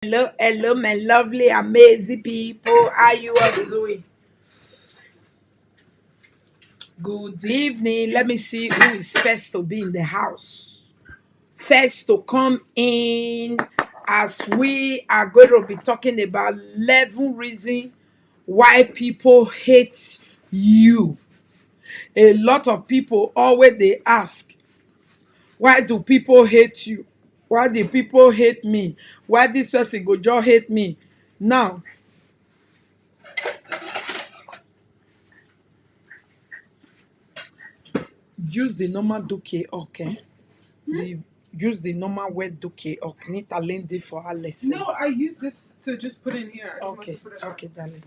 Hello, hello, my lovely, amazing people. How you all doing? Good evening. Let me see who is first to be in the house. First to come in, as we are going to be talking about 11 reasons why people hate you. A lot of people always they ask, why do people hate you? Why do people hate me? Why this person go just hate me? Now, use the normal duke, okay? Use the normal wet duke, okay? Need talent for her lesson. No, I use this to just put in here. Okay, okay, darling.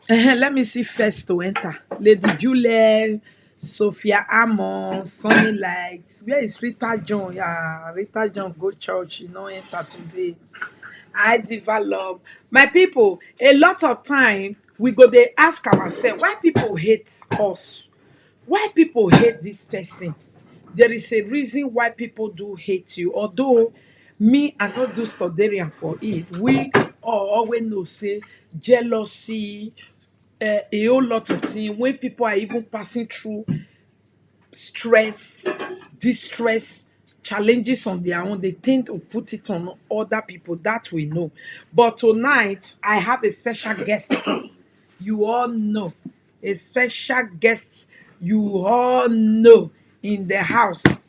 Let me see first to enter. Lady Juliet, Sophia Amon, Sunny Light. Where is Rita John? Yeah, Rita John go church. You know, enter today. I develop my people. A lot of time we go they ask ourselves why people hate us. Why people hate this person? There is a reason why people do hate you. Although me, I not do studerian for it. We all always know say jealousy, a whole lot of things. When people are even passing through stress, distress, challenges on their own, they tend to put it on other people. That we know. But tonight, I have a special guest. You all know. A special guest you all know in the house.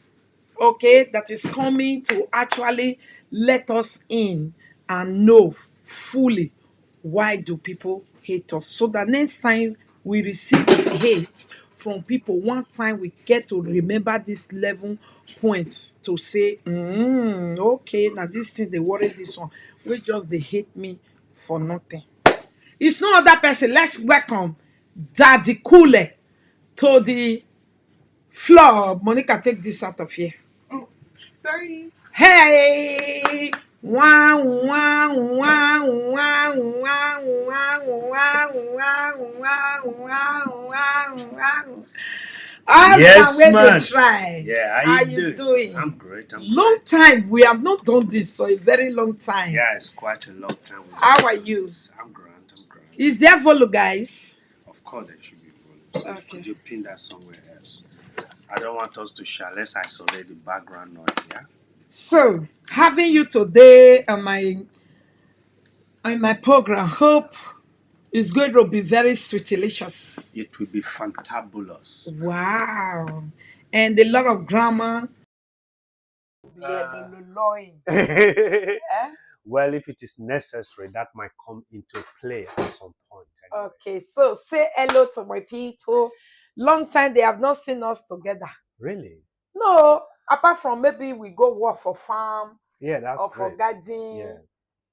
Okay, that is coming to actually let us in and know fully why do people hate us, so that next time we receive hate from people, one time we get to remember this 11 points to say, okay, now this thing they worry this one, we just they hate me for nothing. It's no other person. Let's welcome Daddy Kule to the floor. Monica, take this out of here. Oh, sorry. Hey! Wah, wah, wah, wah, wah, wah, wah, wah, wah, wah, wah. Yes, Where man. they try. Yeah, How how you you doing? I'm great. Long time. We have not done this for a very long time. Yeah, it's quite a long time. How are you? I'm grand. I'm grand. Is there follow, guys? Of course, there should be volume. So Okay. could you pin that somewhere else? I don't want us to share. Let's isolate the background noise. Yeah. So, having you today on my program, hope it's going to be very sweet delicious. It will be fantabulous. Wow. And a lot of grammar. Well, if it is necessary, that might come into play at some point. Anyway. Okay, so say hello to my people. Long time they have not seen us together. Really? No, apart from maybe we go work for farm Yeah, that's or great. for garden. Yeah.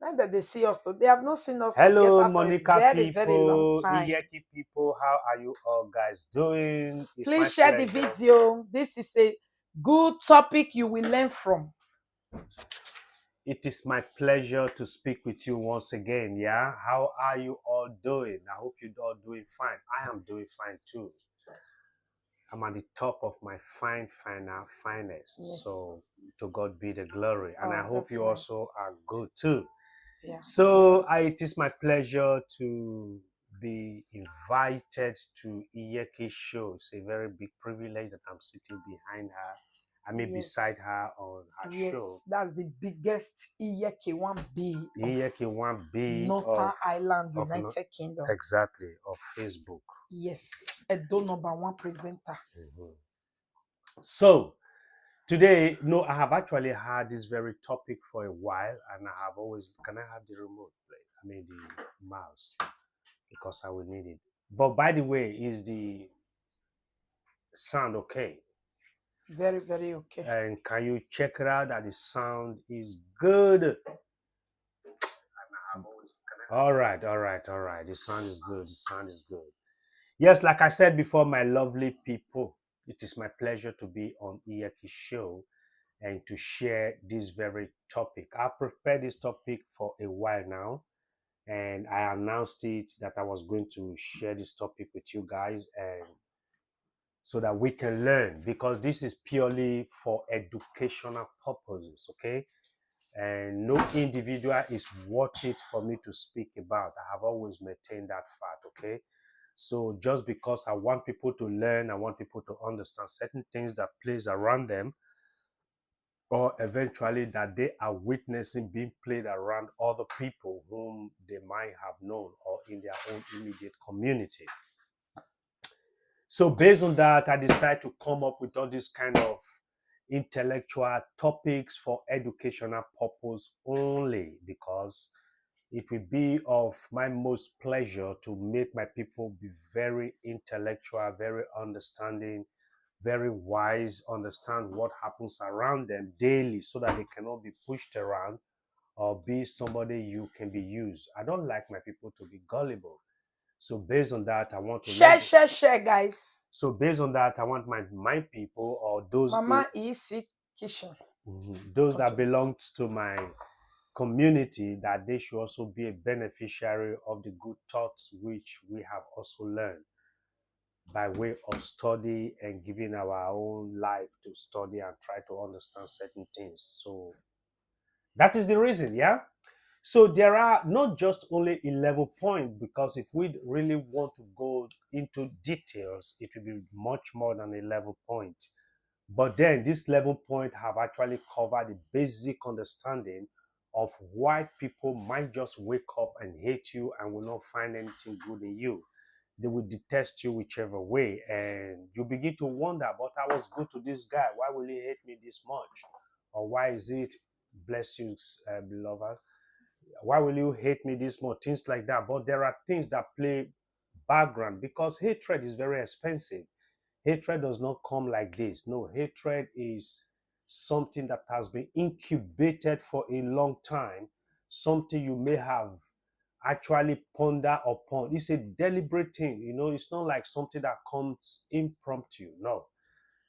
Now that they see us, they have not seen us Hello, together Monica for a very, people, very long time. Iyeki people. How are you all guys doing? It's my Please share the pleasure. video. This is a good topic you will learn from. It is my pleasure to speak with you once again. Yeah, how are you all doing? I hope you're all doing fine. I am doing fine too. I'm at the top of my finest. Yes. So to God be the glory, and I hope that's you nice. also are good too. Yeah. So it is my pleasure to be invited to Iyeki's show. It's a very big privilege that I'm sitting behind her. I mean, Yes. beside her on her Yes, show. that's the biggest Iyeki 1B Iyeki 1B Northern of Ireland, of United Kingdom. exactly of Facebook. Yes, Edo #1 presenter. So today, no, I have actually had this very topic for a while, and I have always. Can I have the remote, please? I mean the mouse, because I will need it. But by the way, is the sound okay? Very, very okay. And can you check it out that the sound is good? All right. The sound is good. The sound is good. Yes, like I said before, my lovely people, it is my pleasure to be on Iyeki's show and to share this very topic. I prepared this topic for a while now, and I announced it that I was going to share this topic with you guys, and so that we can learn, because this is purely for educational purposes, okay? And no individual is worth it for me to speak about. I have always maintained that fact, okay? So just because I want people to learn, I want people to understand certain things that plays around them, or eventually that they are witnessing being played around other people whom they might have known or in their own immediate community. So based on that, I decided to come up with all these kind of intellectual topics for educational purpose only, because it will be of my most pleasure to make my people be very intellectual, very understanding, very wise, understand what happens around them daily so that they cannot be pushed around or be somebody you can be used. I don't like my people to be gullible. So based on that, I want to Share, guys. So based on that, I want my people or those Mama EC Kitchen. those that belong to my community, that they should also be a beneficiary of the good thoughts which we have also learned by way of study and giving our own life to study and try to understand certain things. So that is the reason, yeah. So there are not just only 11 points, because if we really want to go into details, it will be much more than 11 points. But then this 11 points have actually covered the basic understanding of why people might just wake up and hate you and will not find anything good in you. They will detest you whichever way, and you begin to wonder, but I was good to this guy. Why will he hate me this much? Or why is it, bless you, beloved, why will you hate me this much? Things like that. But there are things that play background, because hatred is very expensive. Hatred does not come like this. No, hatred is something that has been incubated for a long time, something you may have actually ponder upon. It's a deliberate thing, it's not like something that comes impromptu. No.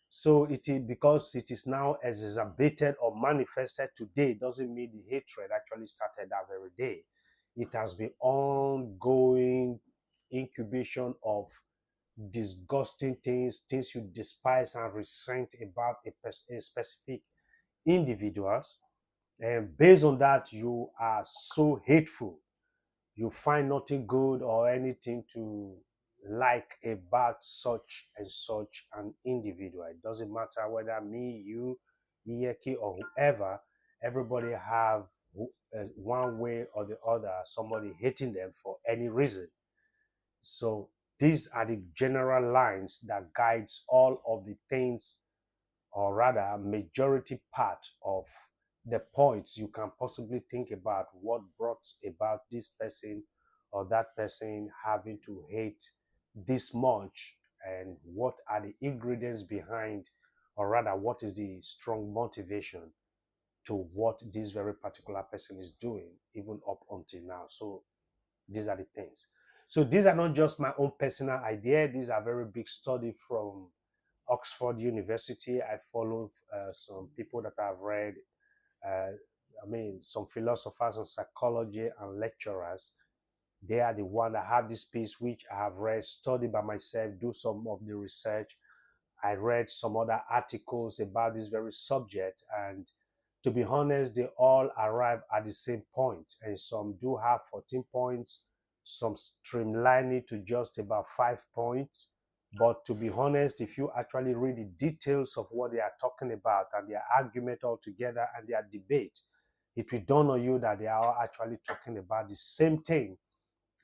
So it is, because it is now exacerbated or manifested today, doesn't mean the hatred actually started that very day. It has been ongoing incubation of disgusting things you despise and resent about a specific individuals. And based on that, you are so hateful. You find nothing good or anything to like about such and such an individual. It doesn't matter whether me, you, Iyeki, or whoever. Everybody have one way or the other somebody hating them for any reason. So these are the general lines that guides all of the things, or rather majority part of the points you can possibly think about what brought about this person or that person having to hate this much, and what are the ingredients behind, or rather what is the strong motivation to what this very particular person is doing even up until now. So these are the things. So these are not just my own personal idea. These are very big study from Oxford University. I follow some people that I've read. Some philosophers and psychology and lecturers. They are the one that have this piece, which I have read, studied by myself, do some of the research. I read some other articles about this very subject, and to be honest, they all arrive at the same point, and some do have 14 points, some streamline it to just about 5 points. But to be honest, if you actually read the details of what they are talking about and their argument altogether and their debate, it will dawn on you that they are actually talking about the same thing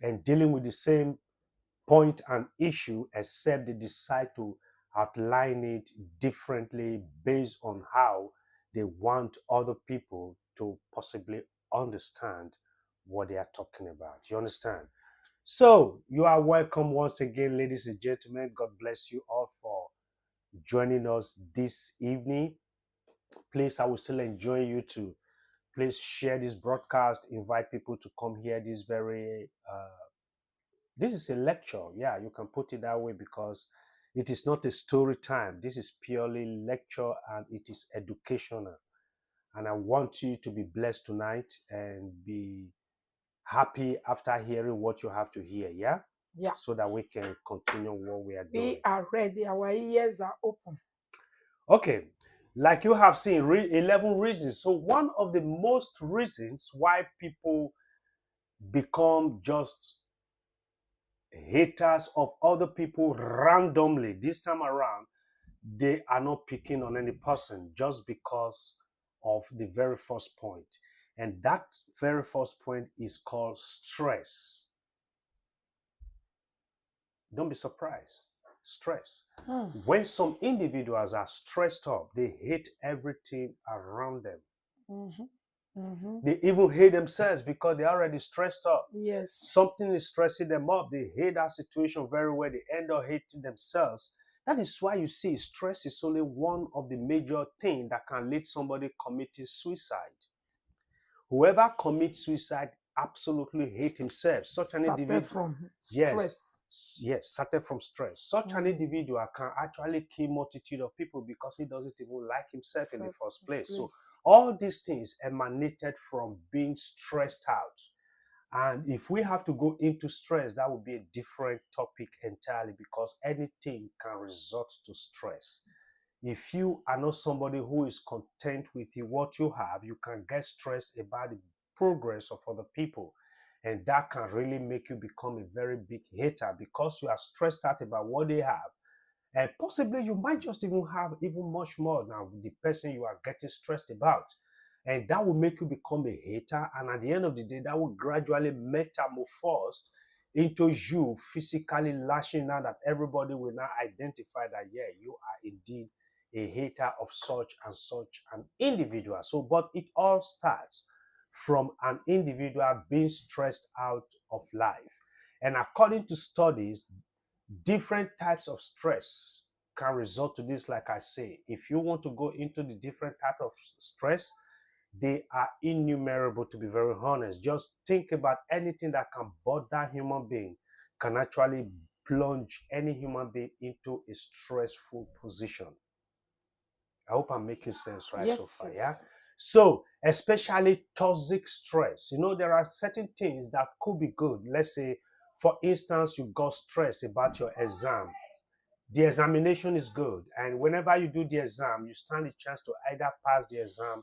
and dealing with the same point and issue, except they decide to outline it differently based on how they want other people to possibly understand what they are talking about. You understand? So you are welcome once again, ladies and gentlemen. God bless you all for joining us this evening. Please, I will still enjoy you to please share this broadcast, invite people to come here. This is a lecture. Yeah, you can put it that way, because it is not a story time. This is purely lecture and it is educational. And I want you to be blessed tonight and be happy after hearing what you have to hear. Yeah. Yeah. So that we can continue what we are doing. We are ready. Our ears are open. Okay. Like you have seen, 11 reasons. So one of the most reasons why people become just haters of other people randomly this time around, they are not picking on any person just because of the very first point. And that very first point is called stress. Don't be surprised. Stress. When some individuals are stressed up, they hate everything around them. They even hate themselves because they're already stressed up. Yes. Something is stressing them up. They hate that situation very well. They end up hating themselves. That is why you see stress is only one of the major things that can lead somebody committing suicide. Whoever commits suicide absolutely hate himself. Such an individual from stress. Yes, started from stress. Such an individual can actually kill multitude of people because he doesn't even like himself in the first place. So all these things emanated from being stressed out. And if we have to go into stress, that would be a different topic entirely because anything can result to stress. If you are not somebody who is content with what you have, you can get stressed about the progress of other people. And that can really make you become a very big hater because you are stressed out about what they have. And possibly you might just even have even much more now with the person you are getting stressed about. And that will make you become a hater. And at the end of the day, that will gradually metamorphose into you physically lashing out that everybody will now identify that, yeah, you are indeed a hater of such and such an individual. So, but it all starts from an individual being stressed out of life. And according to studies, different types of stress can result to this. Like I say, if you want to go into the different type of stress, they are innumerable, to be very honest. Just think about anything that can bother human being can actually plunge any human being into a stressful position. I hope I'm making sense right so far. Yeah. So, especially toxic stress. There are certain things that could be good. Let's say, for instance, you got stressed about your exam. The examination is good. And whenever you do the exam, you stand a chance to either pass the exam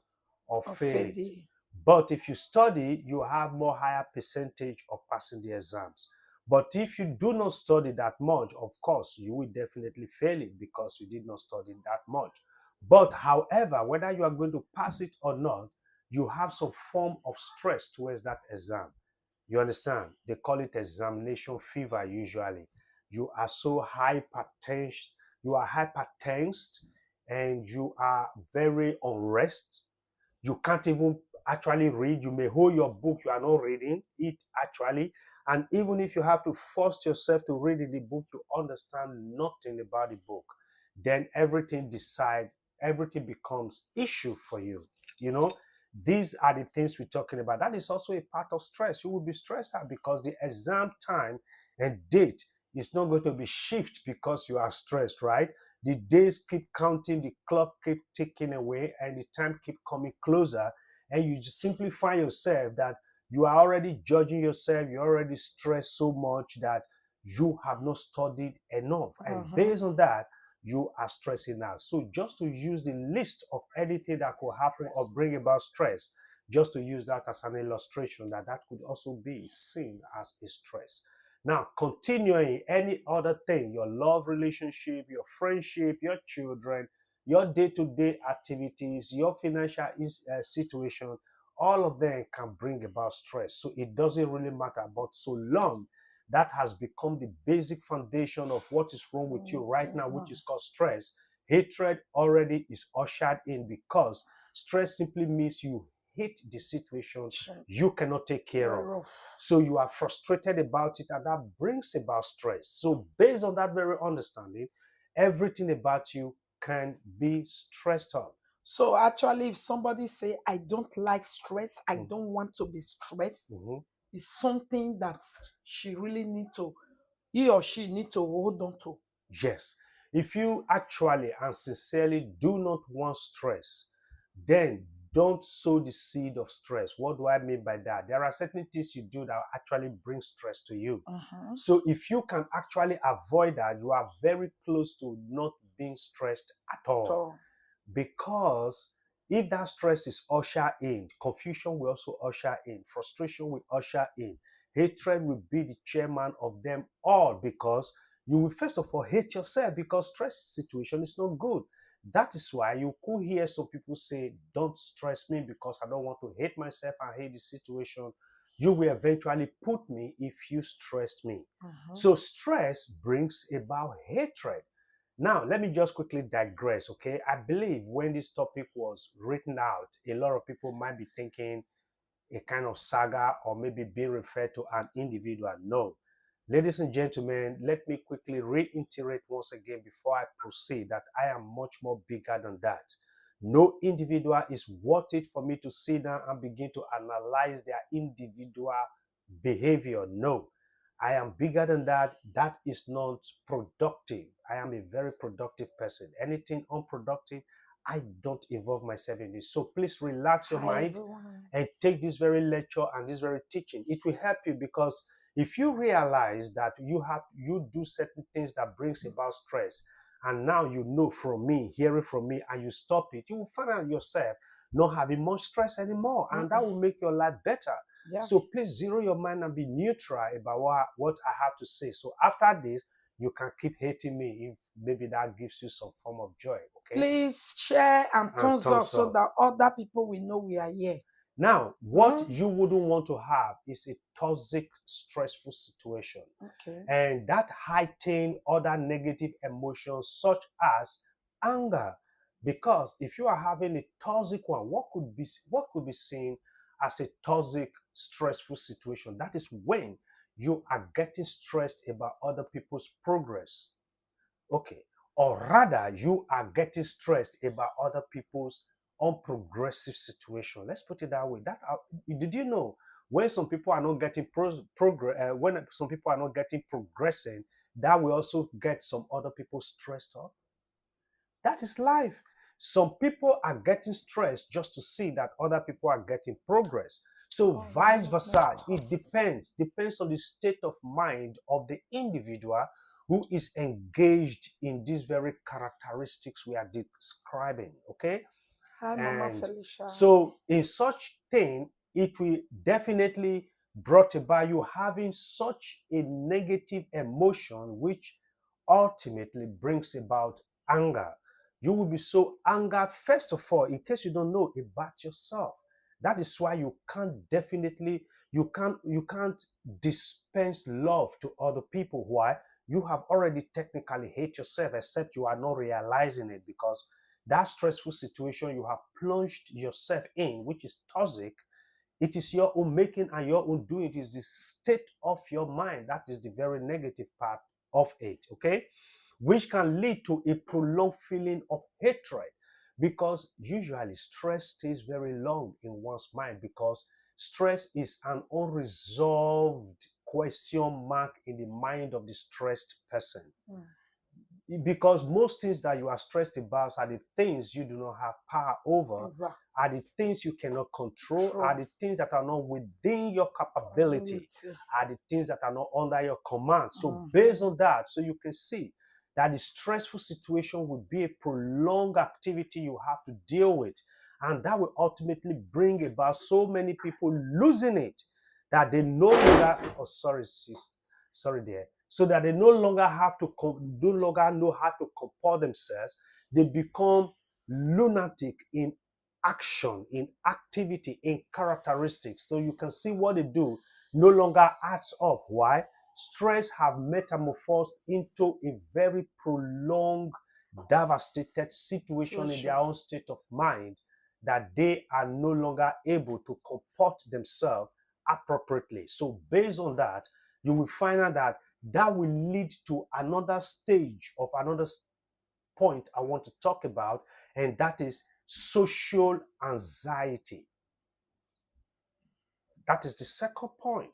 or fail it. But if you study, you have more higher percentage of passing the exams. But if you do not study that much, of course, you will definitely fail it because you did not study that much. But however, whether you are going to pass it or not, you have some form of stress towards that exam. You understand? They call it examination fever usually. You are so hypertensed, and you are very unrest. You can't even actually read. You may hold your book, you are not reading it actually. And even if you have to force yourself to read the book, you understand nothing about the book. Then everything becomes issue for you. These are the things we're talking about. That is also a part of stress. You will be stressed out because the exam time and date is not going to be shift because you are stressed, right? The days keep counting, the clock keep ticking away, and the time keep coming closer. And you just simply find yourself that you are already judging yourself. You're already stressed so much that you have not studied enough. And based on that, you are stressing out. So just to use the list of anything that could happen or bring about stress, just to use that as an illustration that could also be seen as a stress. Now, continuing any other thing, your love relationship, your friendship, your children, your day-to-day activities, your financial situation, all of them can bring about stress. So it doesn't really matter. But so long that has become the basic foundation of what is wrong with you right now, which is called stress, hatred already is ushered in because stress simply means you hate the situation you cannot take care of. So you are frustrated about it, and that brings about stress. So based on that very understanding, everything about you can be stressed up. So actually, if somebody say, I don't like stress, I don't want to be stressed, it's something that he or she need to hold on to. Yes. If you actually and sincerely do not want stress, then don't sow the seed of stress. What do I mean by that? There are certain things you do that actually bring stress to you. So if you can actually avoid that, you are very close to not being stressed at all. Because if that stress is ushered in, confusion will also usher in, frustration will usher in, hatred will be the chairman of them all, because you will first of all hate yourself, because stress situation is not good. That is why you could hear some people say, don't stress me because I don't want to hate myself and hate the situation. You will eventually put me if you stressed me. So stress brings about hatred. Now, let me just quickly digress, okay? I believe when this topic was written out, a lot of people might be thinking a kind of saga or maybe being referred to an individual. No. Ladies and gentlemen, let me quickly reiterate once again before I proceed that I am much more bigger than that. No individual is worth it for me to sit down and begin to analyze their individual behavior. No. I am bigger than that. That is not productive. I am a very productive person. Anything unproductive, I don't involve myself in this. So please relax your mind and take this very lecture and this very teaching. It will help you, because if you realize that you do certain things that brings about stress, and now you know from me, hearing from me, and you stop it, you will find out yourself not having much stress anymore, and that will make your life better. Yeah. So please zero your mind and be neutral about what I have to say. So after this, you can keep hating me if maybe that gives you some form of joy. Okay. Please share and thumbs up thumbs so up. that other people will know we are here. Now, what you wouldn't want to have is a toxic, stressful situation. Okay. And that heighten other negative emotions such as anger. Because if you are having a toxic one, what could be seen as a toxic, stressful situation? That is when you are getting stressed about other people's progress. Okay. Or rather, you are getting stressed about other people's unprogressive situation. Let's put it that way. Did you know when some people are not getting progress, when some people are not getting progressing, that will also get some other people stressed up? That is life. Some people are getting stressed just to see that other people are getting progress. So vice versa, it depends on the state of mind of the individual who is engaged in these very characteristics we are describing. Okay. Hi, Mama Felicia. So in such thing, it will definitely brought about you having such a negative emotion, which ultimately brings about anger. You will be so angered, first of all, in case you don't know about yourself. That is why you can't dispense love to other people. Why? You have already technically hate yourself, except you are not realizing it, because that stressful situation you have plunged yourself in, which is toxic, it is your own making and your own doing. It is the state of your mind. That is the very negative part of it, okay? Which can lead to a prolonged feeling of hatred, because usually stress stays very long in one's mind, because stress is an unresolved question mark in the mind of the stressed person. Because most things that you are stressed about are the things you do not have power over, are the things you cannot control, are the things that are not within your capability, are the things that are not under your command. So based on that, so you can see that the stressful situation will be a prolonged activity you have to deal with. And that will ultimately bring about so many people losing it, that they no longer, sorry there, so that they no longer know how to comport themselves. They become lunatic in action, in activity, in characteristics. So you can see what they do no longer adds up. Why? Stress have metamorphosed into a very prolonged, devastated situation in their own state of mind, that they are no longer able to comport themselves appropriately. So based on that, you will find out that will lead to another stage of another point I want to talk about, and that is social anxiety. That is the second point.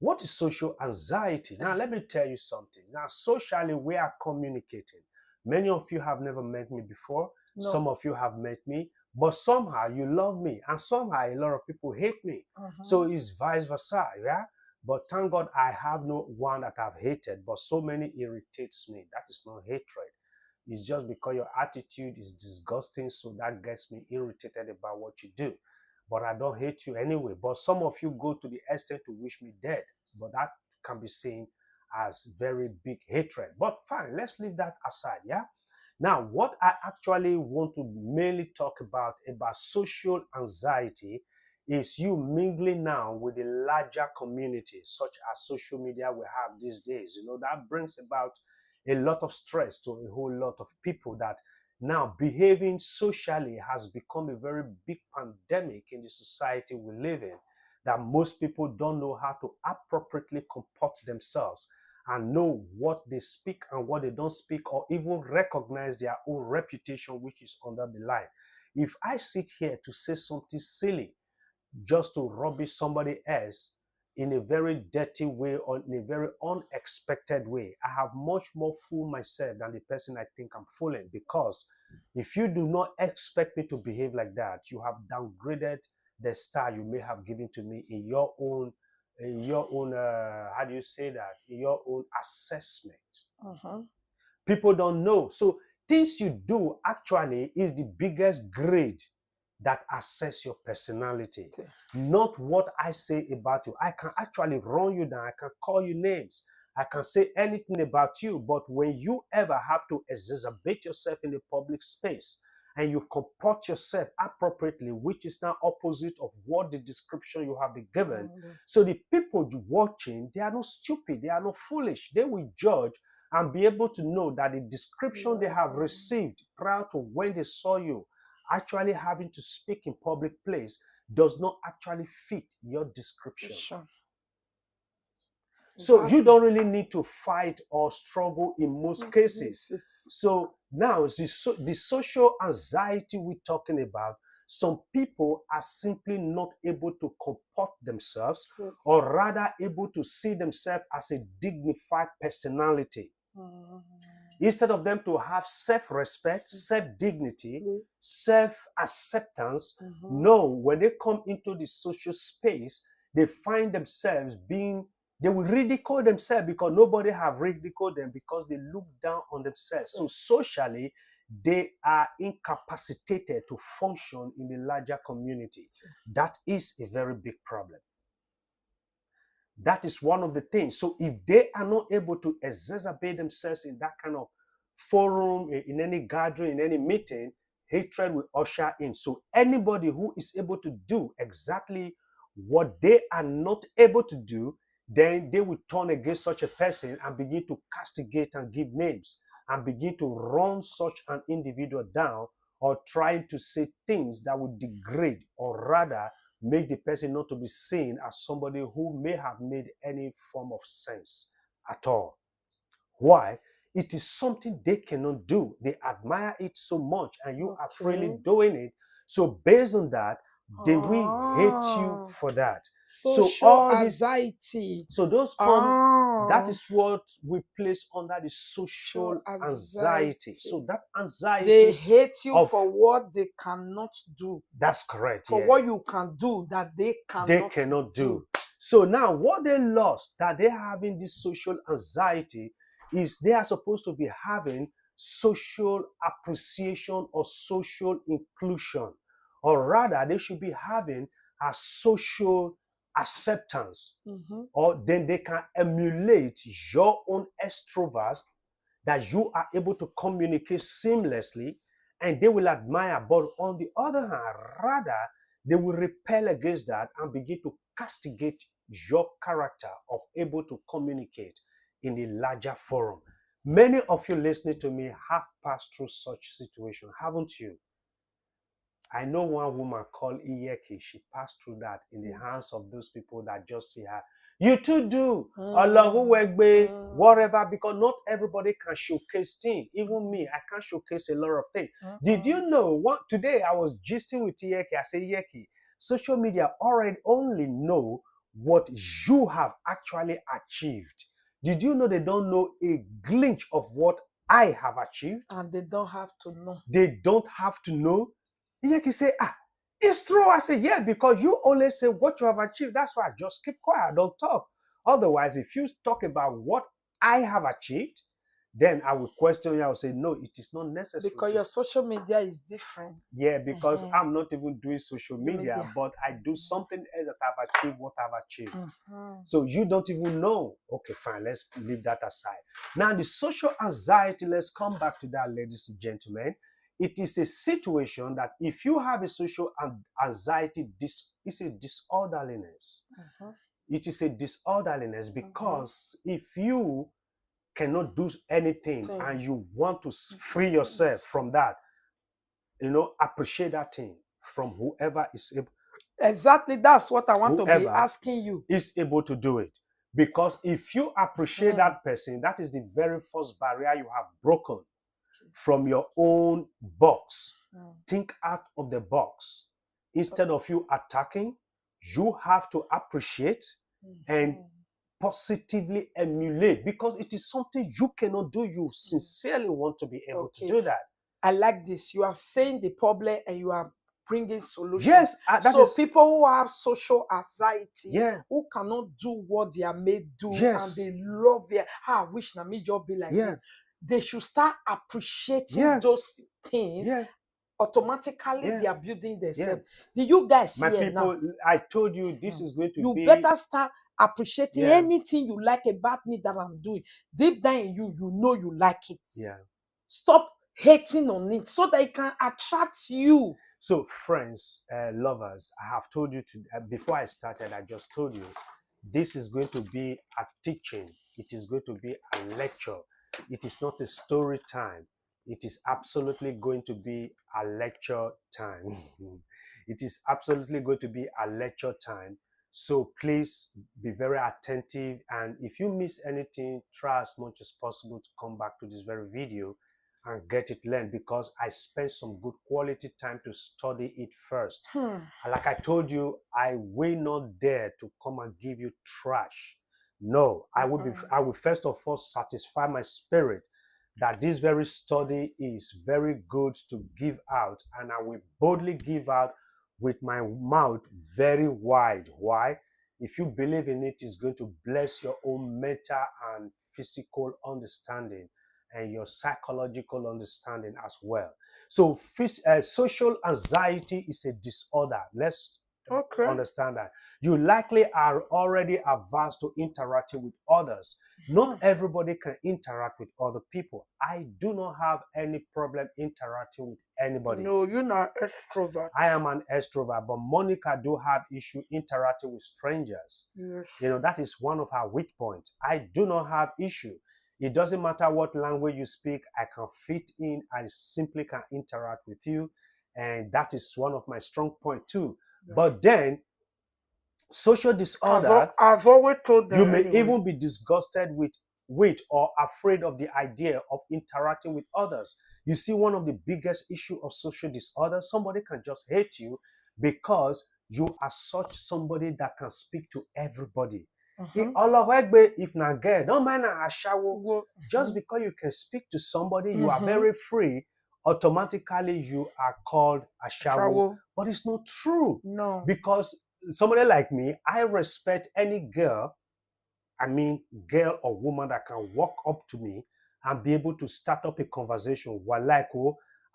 What is social anxiety? Now, let me tell you something. Now, socially, we are communicating. Many of you have never met me before. No. Some of you have met me, but somehow you love me, and somehow a lot of people hate me. So it's vice versa, yeah? But thank God I have no one that I've hated, but so many irritates me. That is not hatred. It's just because your attitude is disgusting, so that gets me irritated about what you do. But I don't hate you anyway. But some of you go to the extent to wish me dead. But that can be seen as very big hatred. But fine, let's leave that aside, yeah? Now, what I actually want to mainly talk about social anxiety is you mingling now with the larger community, such as social media we have these days. You know, that brings about a lot of stress to a whole lot of people, that now behaving socially has become a very big pandemic in the society we live in, that most people don't know how to appropriately comport themselves and know what they speak and what they don't speak, or even recognize their own reputation, which is under the line. If I sit here to say something silly just to rubbish somebody else in a very dirty way or in a very unexpected way, I have much more fool myself than the person I think I'm fooling. Because if you do not expect me to behave like that, you have downgraded the star you may have given to me in your own how do you say that, in your own assessment. People don't know. So things you do actually is the biggest grade that assess your personality, not what I say about you. I can actually run you down, I can call you names, I can say anything about you, but when you ever have to exacerbate yourself in the public space and you comport yourself appropriately, which is now opposite of what the description you have been given. So the people watching, they are not stupid, they are not foolish. They will judge and be able to know that the description they have received prior to when they saw you actually having to speak in public place does not actually fit your description. Sure. So you don't really need to fight or struggle in most cases. So now the social anxiety we're talking about, some people are simply not able to comport themselves, or rather able to see themselves as a dignified personality. Instead of them to have self-respect, self-dignity, self-acceptance, no, when they come into the social space, they find themselves they will ridicule themselves because nobody have ridiculed them, because they look down on themselves. So socially, they are incapacitated to function in the larger community. That is a very big problem. That is one of the things. So if they are not able to exacerbate themselves in that kind of forum, in any gathering, in any meeting, hatred will usher in. So anybody who is able to do exactly what they are not able to do, then they will turn against such a person and begin to castigate and give names and begin to run such an individual down, or trying to say things that would degrade or rather make the person not to be seen as somebody who may have made any form of sense at all. Why? It is something they cannot do. They admire it so much, and you are freely doing it. So based on that, they will hate you for that. Social anxiety. So those come, that is what we place under the social anxiety. So that anxiety, they hate you for what they cannot do. That's correct. For what you can do that they cannot do. So now what they lost, that they're having this social anxiety, is they are supposed to be having social appreciation or social inclusion, or rather they should be having a social acceptance, or then they can emulate your own extrovert, that you are able to communicate seamlessly, and they will admire. But on the other hand, rather they will repel against that and begin to castigate your character of able to communicate in a larger forum. Many of you listening to me have passed through such situation, haven't you? I know one woman called Iyeki. She passed through that in the hands of those people that just see her. You too do. Whatever, because not everybody can showcase things. Even me, I can't showcase a lot of things. Did you know, today I was gisting with Iyeki. I said, Iyeki, social media already only know what you have actually achieved. Did you know they don't know a glimpse of what I have achieved? And they don't have to know. They don't have to know. Iyeki say, it's true. I say, yeah, because you only say what you have achieved. That's why I just keep quiet. I don't talk. Otherwise, if you talk about what I have achieved, then I will question you. I will say, no, it is not necessary. Because your social media is different. Yeah, because Uh-huh. I'm not even doing social media, media. but I do something else that I've achieved what I've achieved. Uh-huh. So you don't even know. Okay, fine, let's leave that aside. Now, the social anxiety, let's come back to that, ladies and gentlemen. It is a situation that if you have a social anxiety, it's a disorderliness. Uh-huh. It is a disorderliness because if you cannot do anything and you want to free yourself from that, appreciate that thing from whoever is able. Exactly, that's what I want to be Whoever asking you. is able to do it. Because if you appreciate that person, that is the very first barrier you have broken from your own box. Think out of the box. Instead of you attacking, you have to appreciate and positively emulate, because it is something you cannot do. You sincerely want to be able to do that. I like this. You are saying the problem and you are bringing solutions. Yes, so people who have social anxiety, who cannot do what they are made do, and they love their, I wish na me job be like this. They should start appreciating those things. Automatically, they are building themselves. Did you guys see it now? I told you this is going to be. You better start appreciating anything you like about me that I'm doing. Deep down in you, you know you like it. Stop hating on it so that it can attract you. So, friends, lovers, I have told you before I started, I just told you this is going to be a teaching. It is going to be a lecture. It is not a story time. It is absolutely going to be a lecture time. It is absolutely going to be a lecture time. So please be very attentive. And if you miss anything, try as much as possible to come back to this very video and get it learned, because I spent some good quality time to study it first. And like I told you, I will not dare to come and give you trash. No, I will first of all satisfy my spirit that this very study is very good to give out, and I will boldly give out with my mouth very wide. Why? If you believe in it, it's going to bless your own mental and physical understanding and your psychological understanding as well. So social anxiety is a disorder. Let's understand that. You likely are already averse to interacting with others. Not everybody can interact with other people. I do not have any problem interacting with anybody. No, you're not extrovert. I am an extrovert, but Monica do have issue interacting with strangers. Yes. That is one of her weak points. I do not have issue. It doesn't matter what language you speak, I can fit in. I simply can interact with you. And that is one of my strong points too. Yeah. But then, social disorder, I've always told them you may even be disgusted with or afraid of the idea of interacting with others. You see, one of the biggest issues of social disorder, somebody can just hate you because you are such somebody that can speak to everybody. If na girl, don't mind a shower. Just because you can speak to somebody, you are very free. Automatically, you are called a shower. But it's not true. No. Because somebody like me, I respect any girl, girl or woman that can walk up to me and be able to start up a conversation.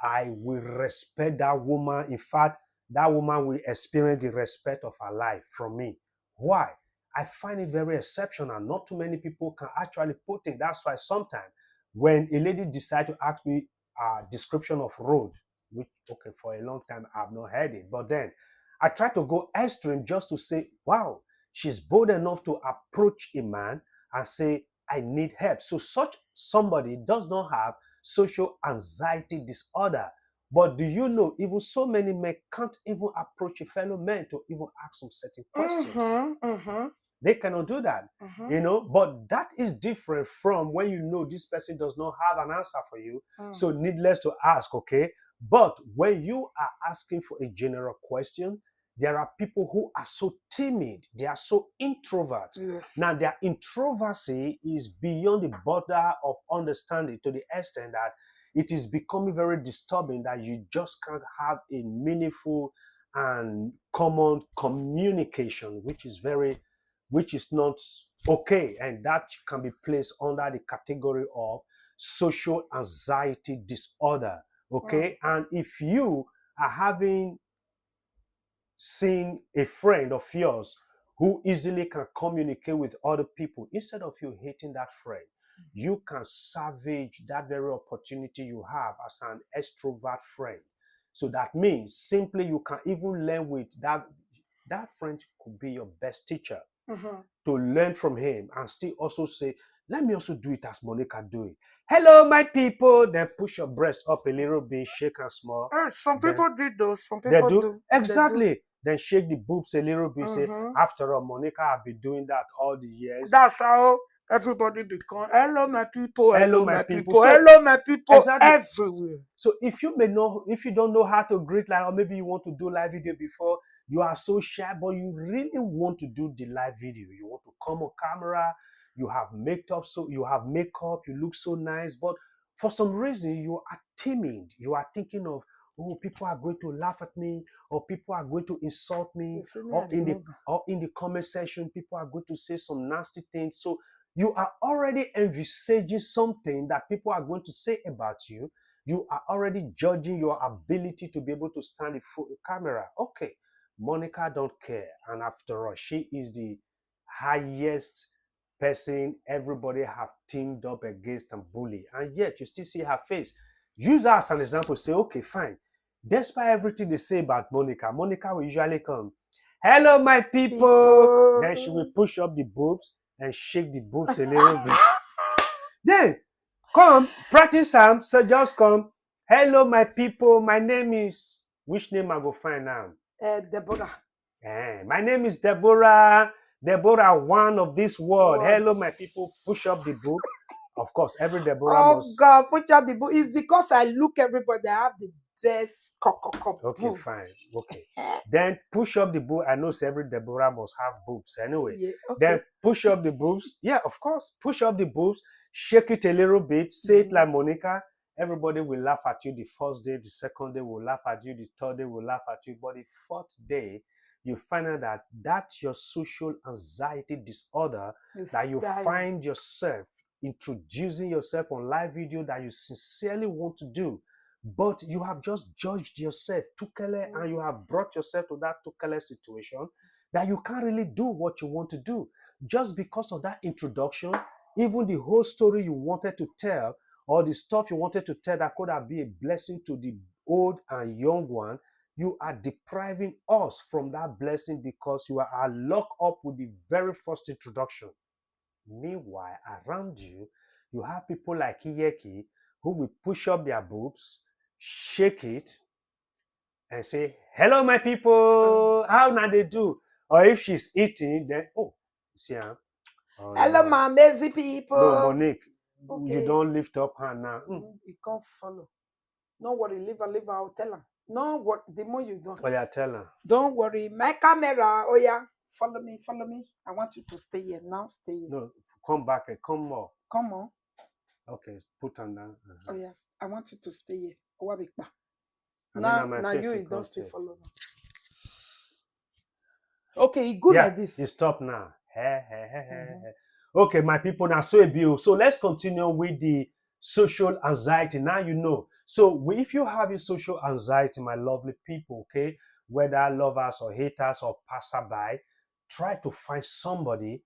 I will respect that woman. In fact, that woman will experience the respect of her life from me. Why? I find it very exceptional. Not too many people can actually put it. That's why sometimes when a lady decides to ask me a description of road, which, okay, for a long time I've not heard it, but then I try to go extreme just to say, wow, she's bold enough to approach a man and say, I need help. So such somebody does not have social anxiety disorder. But do you know, even so many men can't even approach a fellow man to even ask some certain questions. They cannot do that, but that is different from when you know this person does not have an answer for you. So needless to ask, okay? But when you are asking for a general question, there are people who are so timid. They are so introvert. Yes. Now, their introversy is beyond the border of understanding, to the extent that it is becoming very disturbing that you just can't have a meaningful and common communication, which is not okay. And that can be placed under the category of social anxiety disorder. Okay, and if you are having seen a friend of yours who easily can communicate with other people, instead of you hating that friend, you can salvage that very opportunity you have as an extrovert friend. So that means simply you can even learn with that friend could be your best teacher to learn from him and still also say, let me also do it as Monica do it. Hello, my people. Then push your breast up a little bit, shake and small. Some Then people do those. Some they people do do. exactly. Then shake the boobs a little bit. Say, after all, Monica have been doing that all the years. That's how everybody become. Hello, my people. Hello, Hello, my my people. people. So- Hello, my people. Exactly. Everywhere. So if you don't know how to greet live, or maybe you want to do live video before, you are so shy, but you really want to do the live video. You want to come on camera, you have makeup, you look so nice, but for some reason you are timid. You are thinking of, oh, people are going to laugh at me, or people are going to insult me, You see me, or I remove. in the comment section, people are going to say some nasty things. So you are already envisaging something that people are going to say about you. You are already judging your ability to be able to stand in front of the camera. Okay, Monica don't care. And after all, she is the highest person everybody have teamed up against and bully. And yet you still see her face. Use her as an example. Say, okay, fine. Despite everything they say about Monica, Monica will usually come. Hello, my people. Then she will push up the boobs and shake the boobs a little bit. Then come, practice Sam. So just come. Hello, my people. My name is. Which name I go find now? Deborah. My name is Deborah. Deborah, one of this world. What? Hello, my people. Push up the book. Of course, every Deborah Oh must. God, put out the book. It's because I look everybody. I have the best Okay, boobs. fine. Okay. Then push up the boobs. I know every Deborah must have boobs anyway. Yeah, okay. Then push up the boobs. Yeah, of course. Push up the boobs. Shake it a little bit. Say it like Monica. Everybody will laugh at you the first day. The second day will laugh at you. The third day will laugh at you. But the fourth day, you find out that that's your social anxiety disorder, It's that you dying. find yourself introducing yourself on live video that you sincerely want to do, but you have just judged yourself tukele, and you have brought yourself to that tukele situation that you can't really do what you want to do just because of that introduction. Even the whole story you wanted to tell, or the stuff you wanted to tell that could have been a blessing to the old and young one, you are depriving us from that blessing because you are locked up with the very first introduction. Meanwhile, around you, you have people like Iyeki who will push up their boobs, shake it, and say, hello, my people. How now they do? Or if she's eating, then, oh, see, oh, Hello, no. my amazing people. No, Monique, Okay. you don't lift up hand now. You can't follow. Don't worry, leave her. I'll tell her. No, what the more you don't. Oh, yeah, tell her. Don't worry, my camera. Oh yeah, follow me. I want you to stay here now. Stay here. No, come back and come more. Come on. Okay, put on down. Oh yes, I want you to stay here. Owabikpa. And Now, then my now face you will don't come still too. follow me. Okay, good Yeah, like this. you stop now. Okay, my people, now so abuse. So let's continue with the social anxiety. Now you know. So if you have a social anxiety, my lovely people, okay, whether lovers or haters or passerby, try to find somebody,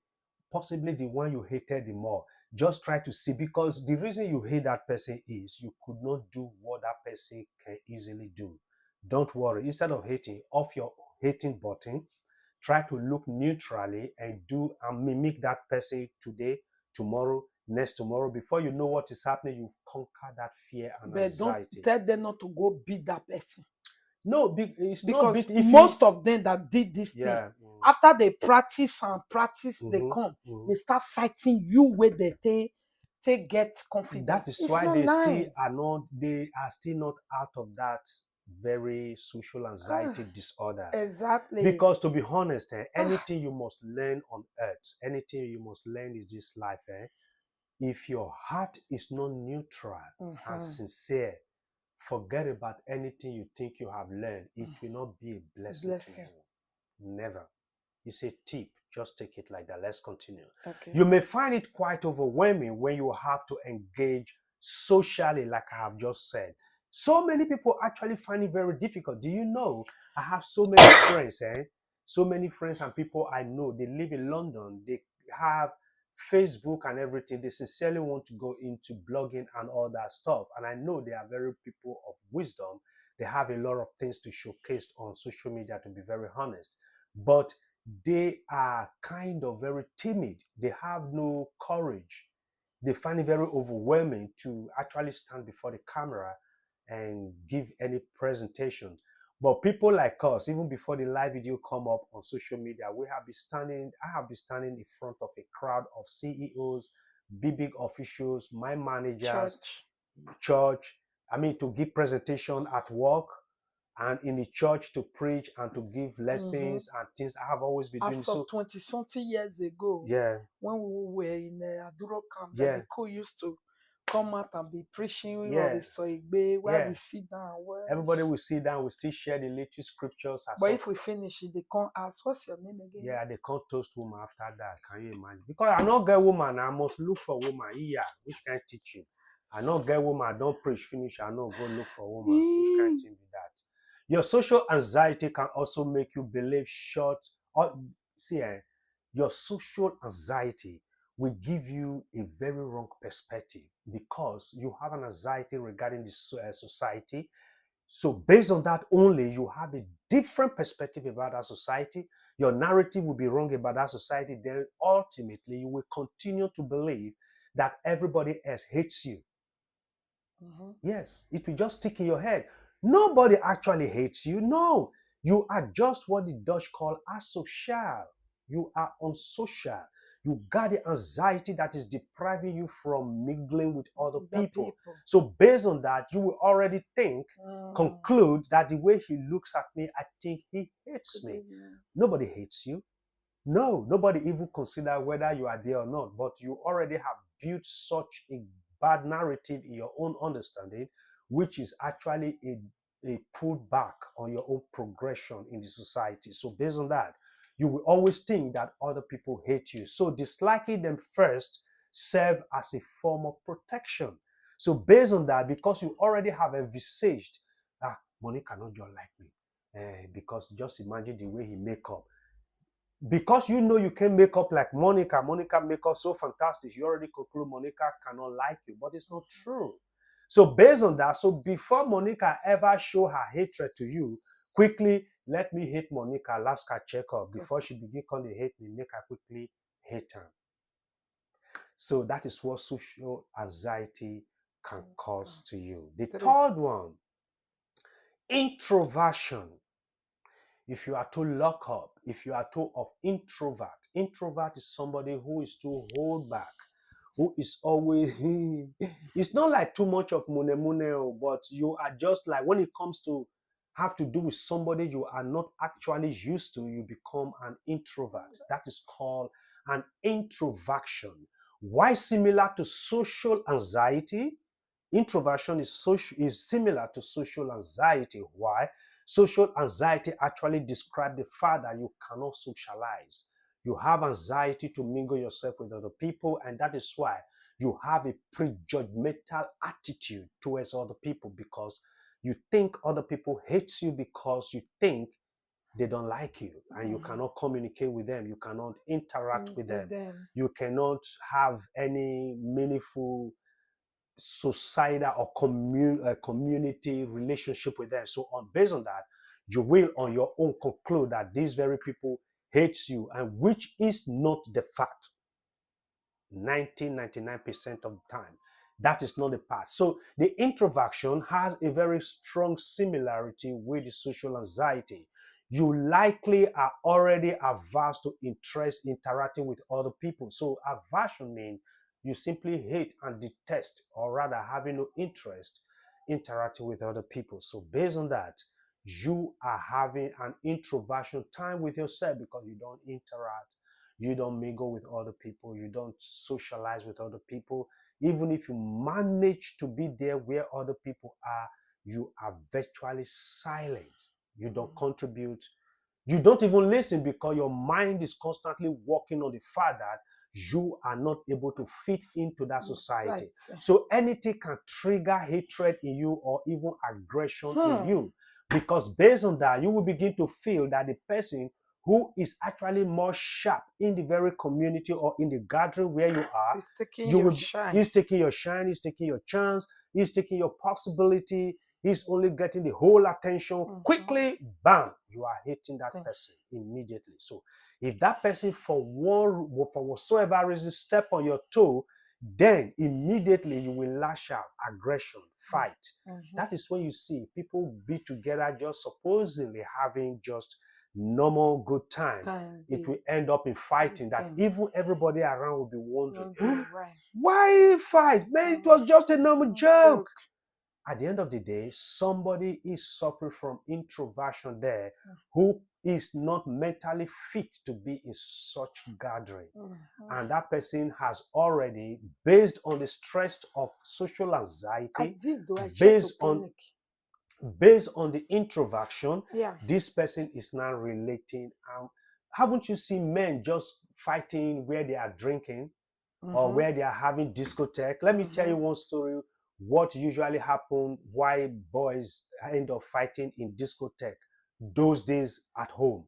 possibly the one you hated the more. Just try to see, because the reason you hate that person is you could not do what that person can easily do. Don't worry. Instead of hating, off your hating button. Try to look neutrally and do and mimic that person today, tomorrow, next tomorrow. Before you know what is happening, you've conquered that fear and But anxiety. don't tell them not to go beat that person. No, it's Because not beat. most of them that did this thing, Yeah. after they practice, they come, they start fighting you where they take get confidence. That is It's why not they nice. they are still not out of that very social anxiety disorder. Exactly. Because to be honest, anything you must learn on earth, anything you must learn in this life, if your heart is not neutral and sincere, forget about anything you think you have learned. It will not be a blessing to you. Never. It's a tip. Just take it like that. Let's continue. Okay. You may find it quite overwhelming when you have to engage socially, like I have just said. So many people actually find it very difficult. Do you know? I have so many friends, so many friends and people I know. They live in London. They have Facebook and everything. They sincerely want to go into blogging and all that stuff. And I know they are very people of wisdom. They have a lot of things to showcase on social media, to be very honest. But they are kind of very timid. They have no courage. They find it very overwhelming to actually stand before the camera and give any presentation. But people like us, even before the live video come up on social media, I have been standing in front of a crowd of CEOs, big officials, my managers, church. I mean, to give presentation at work and in the church, to preach and to give lessons and things. I have always been doing As so. of 20-something years ago, Yeah, when we were in Aduro camp, Yeah. the co used to come out and be preaching Yeah. where we saw Igbe, where Yeah. we sit down. Where everybody will sit down, we still share the latest scriptures. But if we finish it, they can't ask, what's your name again? Yeah, they can't toast woman after that. Can you imagine? Because I not get woman, I must look for woman. Yeah, which kind of teaching? I not get woman, I don't preach finish. I not go look for woman. Which kind of thing be that? Your social anxiety can also make you believe short. Or see, your social anxiety will give you a very wrong perspective because you have an anxiety regarding the society. So based on that only, you have a different perspective about that society. Your narrative will be wrong about that society. Then ultimately, you will continue to believe that everybody else hates you. Yes, it will just stick in your head. Nobody actually hates you. No, you are just what the Dutch call asocial. You are unsocial. You got the anxiety that is depriving you from mingling with other people. So based on that, you will already conclude that the way he looks at me, I think he hates me. Nobody hates you. No, nobody even consider whether you are there or not, but you already have built such a bad narrative in your own understanding, which is actually a pullback on your own progression in the society. So based on that, you will always think that other people hate you. So disliking them first serve as a form of protection. So based on that, because you already have envisaged, Monica not just like me, because just imagine the way he make up. Because you know you can make up like Monica make up so fantastic, you already conclude Monica cannot like you, but it's not true. So based on that, so before Monica ever show her hatred to you, quickly let me hate Monica, last her check up before she begin to hate me, make her quickly hate her. So that is what social anxiety can cause to you. The third one, introversion. If you are too locked up, if you are too of introvert is somebody who is too hold back, who is always, it's not like too much of mune, but you are just like, when it comes to have to do with somebody you are not actually used to, you become an introvert. That is called an introversion. Why similar to social anxiety? Introversion is similar to social anxiety. Why? Social anxiety actually describes the fact that you cannot socialize. You have anxiety to mingle yourself with other people, and that is why you have a prejudgmental attitude towards other people, because you think other people hate you because you think they don't like you, and you cannot communicate with them, you cannot interact with them, you cannot have any meaningful societal or community relationship with them. So based on that, you will on your own conclude that these very people hate you, and which is not the fact. 99% of the time, that is not the part. So the introversion has a very strong similarity with the social anxiety. You likely are already averse to interacting with other people. So aversion means you simply hate and detest, or rather having no interest interacting with other people. So based on that, you are having an introversion time with yourself because you don't interact, you don't mingle with other people, you don't socialize with other people. Even if you manage to be there where other people are, you are virtually silent. You don't contribute. You don't even listen because your mind is constantly working on the fact that you are not able to fit into that society. Right. So anything can trigger hatred in you or even aggression in you. Because based on that, you will begin to feel that the person who is actually more sharp in the very community or in the gathering where you are, It's taking you your will, shine. he's taking your shine, he's taking your chance, he's taking your possibility, he's only getting the whole attention. Quickly, bam, you are hating that person immediately. So if that person for whatsoever reason step on your toe, then immediately you will lash out, aggression, fight. That is when you see people be together just supposedly having just normal good time. It will end up in fighting that even everybody around will be wondering, why fight? Man, it was just a normal joke. At the end of the day, somebody is suffering from introversion there who is not mentally fit to be in such gathering. And that person has already, based on the stress of social anxiety, based on the introversion, this person is now relating. Haven't you seen men just fighting where they are drinking or where they are having discotheque? Let me tell you one story. What usually happens why boys end up fighting in discotheque those days at home.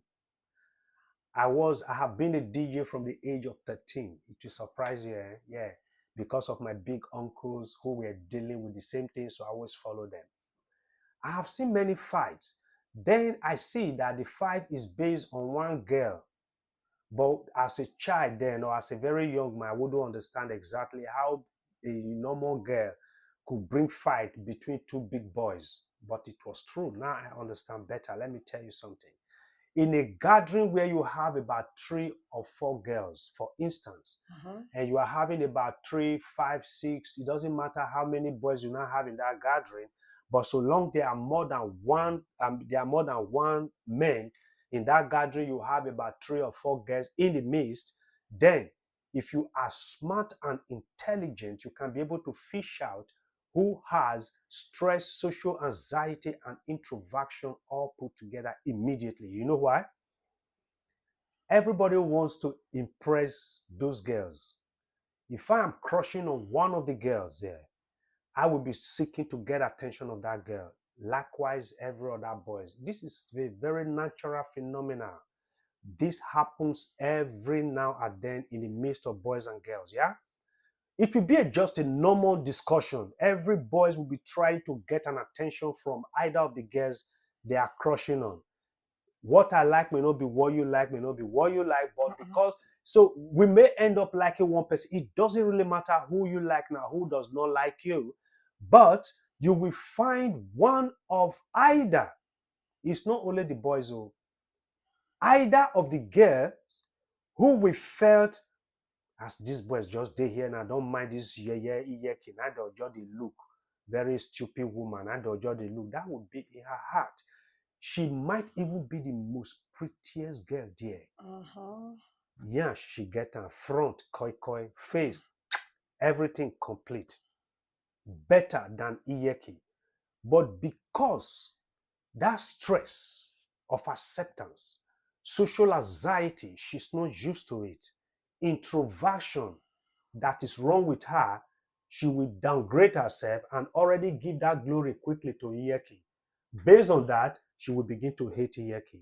I have been a DJ from the age of 13. It will surprise you, yeah, because of my big uncles who were dealing with the same thing, so I always follow them. I have seen many fights. Then I see that the fight is based on one girl. But as a child then, or as a very young man, I wouldn't understand exactly how a normal girl could bring fight between two big boys. But it was true. Now I understand better. Let me tell you something. In a gathering where you have about 3 or 4 girls, for instance, and you are having about 3, 5, 6, it doesn't matter how many boys you now have in that gathering, but so long there are more than one man in that gathering, you have about 3 or 4 girls in the midst. Then, if you are smart and intelligent, you can be able to fish out who has stress, social anxiety, and introversion all put together immediately. You know why? Everybody wants to impress those girls. If I am crushing on one of the girls there, I will be seeking to get attention of that girl. Likewise, every other boys. This is a very natural phenomenon. This happens every now and then in the midst of boys and girls, yeah? It will be just a normal discussion. Every boys will be trying to get an attention from either of the girls they are crushing on. What I like may not be what you like, may not be what you like, but because, so we may end up liking one person. It doesn't really matter who you like now, who does not like you, but you will find one of either. It's not only the boys who, either of the girls who we felt as these boys just stay here and I don't mind this king. I don't just they look very stupid woman. I don't just they look. That would be in her heart. She might even be the most prettiest girl there. Yeah, she get her front, koi, face, everything complete. Better than Iyeki. But because that stress of acceptance, social anxiety, she's not used to it. Introversion that is wrong with her, she will downgrade herself and already give that glory quickly to Iyeki. Based on that, she will begin to hate Iyeki.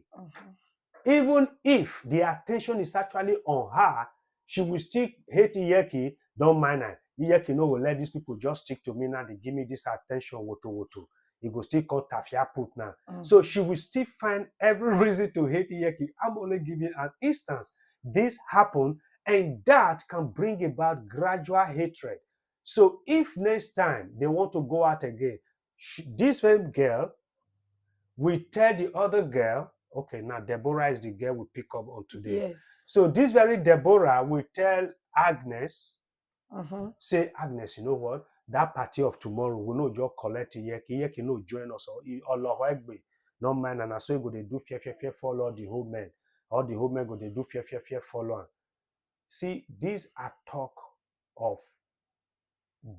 Even if the attention is actually on her, she will still hate Iyeki. Don't mind her. Iyeki no will let these people just stick to me now. They give me this attention. Woto. He go still call Tafia put now. So she will still find every reason to hate Iyeki. I'm only giving an instance. This happened, and that can bring about gradual hatred. So if next time they want to go out again, this same girl will tell the other girl, okay, now Deborah is the girl we pick up on today. Yes. So this very Deborah will tell Agnes, say, Agnes, you know what? That party of tomorrow, we know you're collecting Iyeki no join us or no man, and so you go they do fear follow the whole men. All the whole men go they do fear follow. See, these are talk of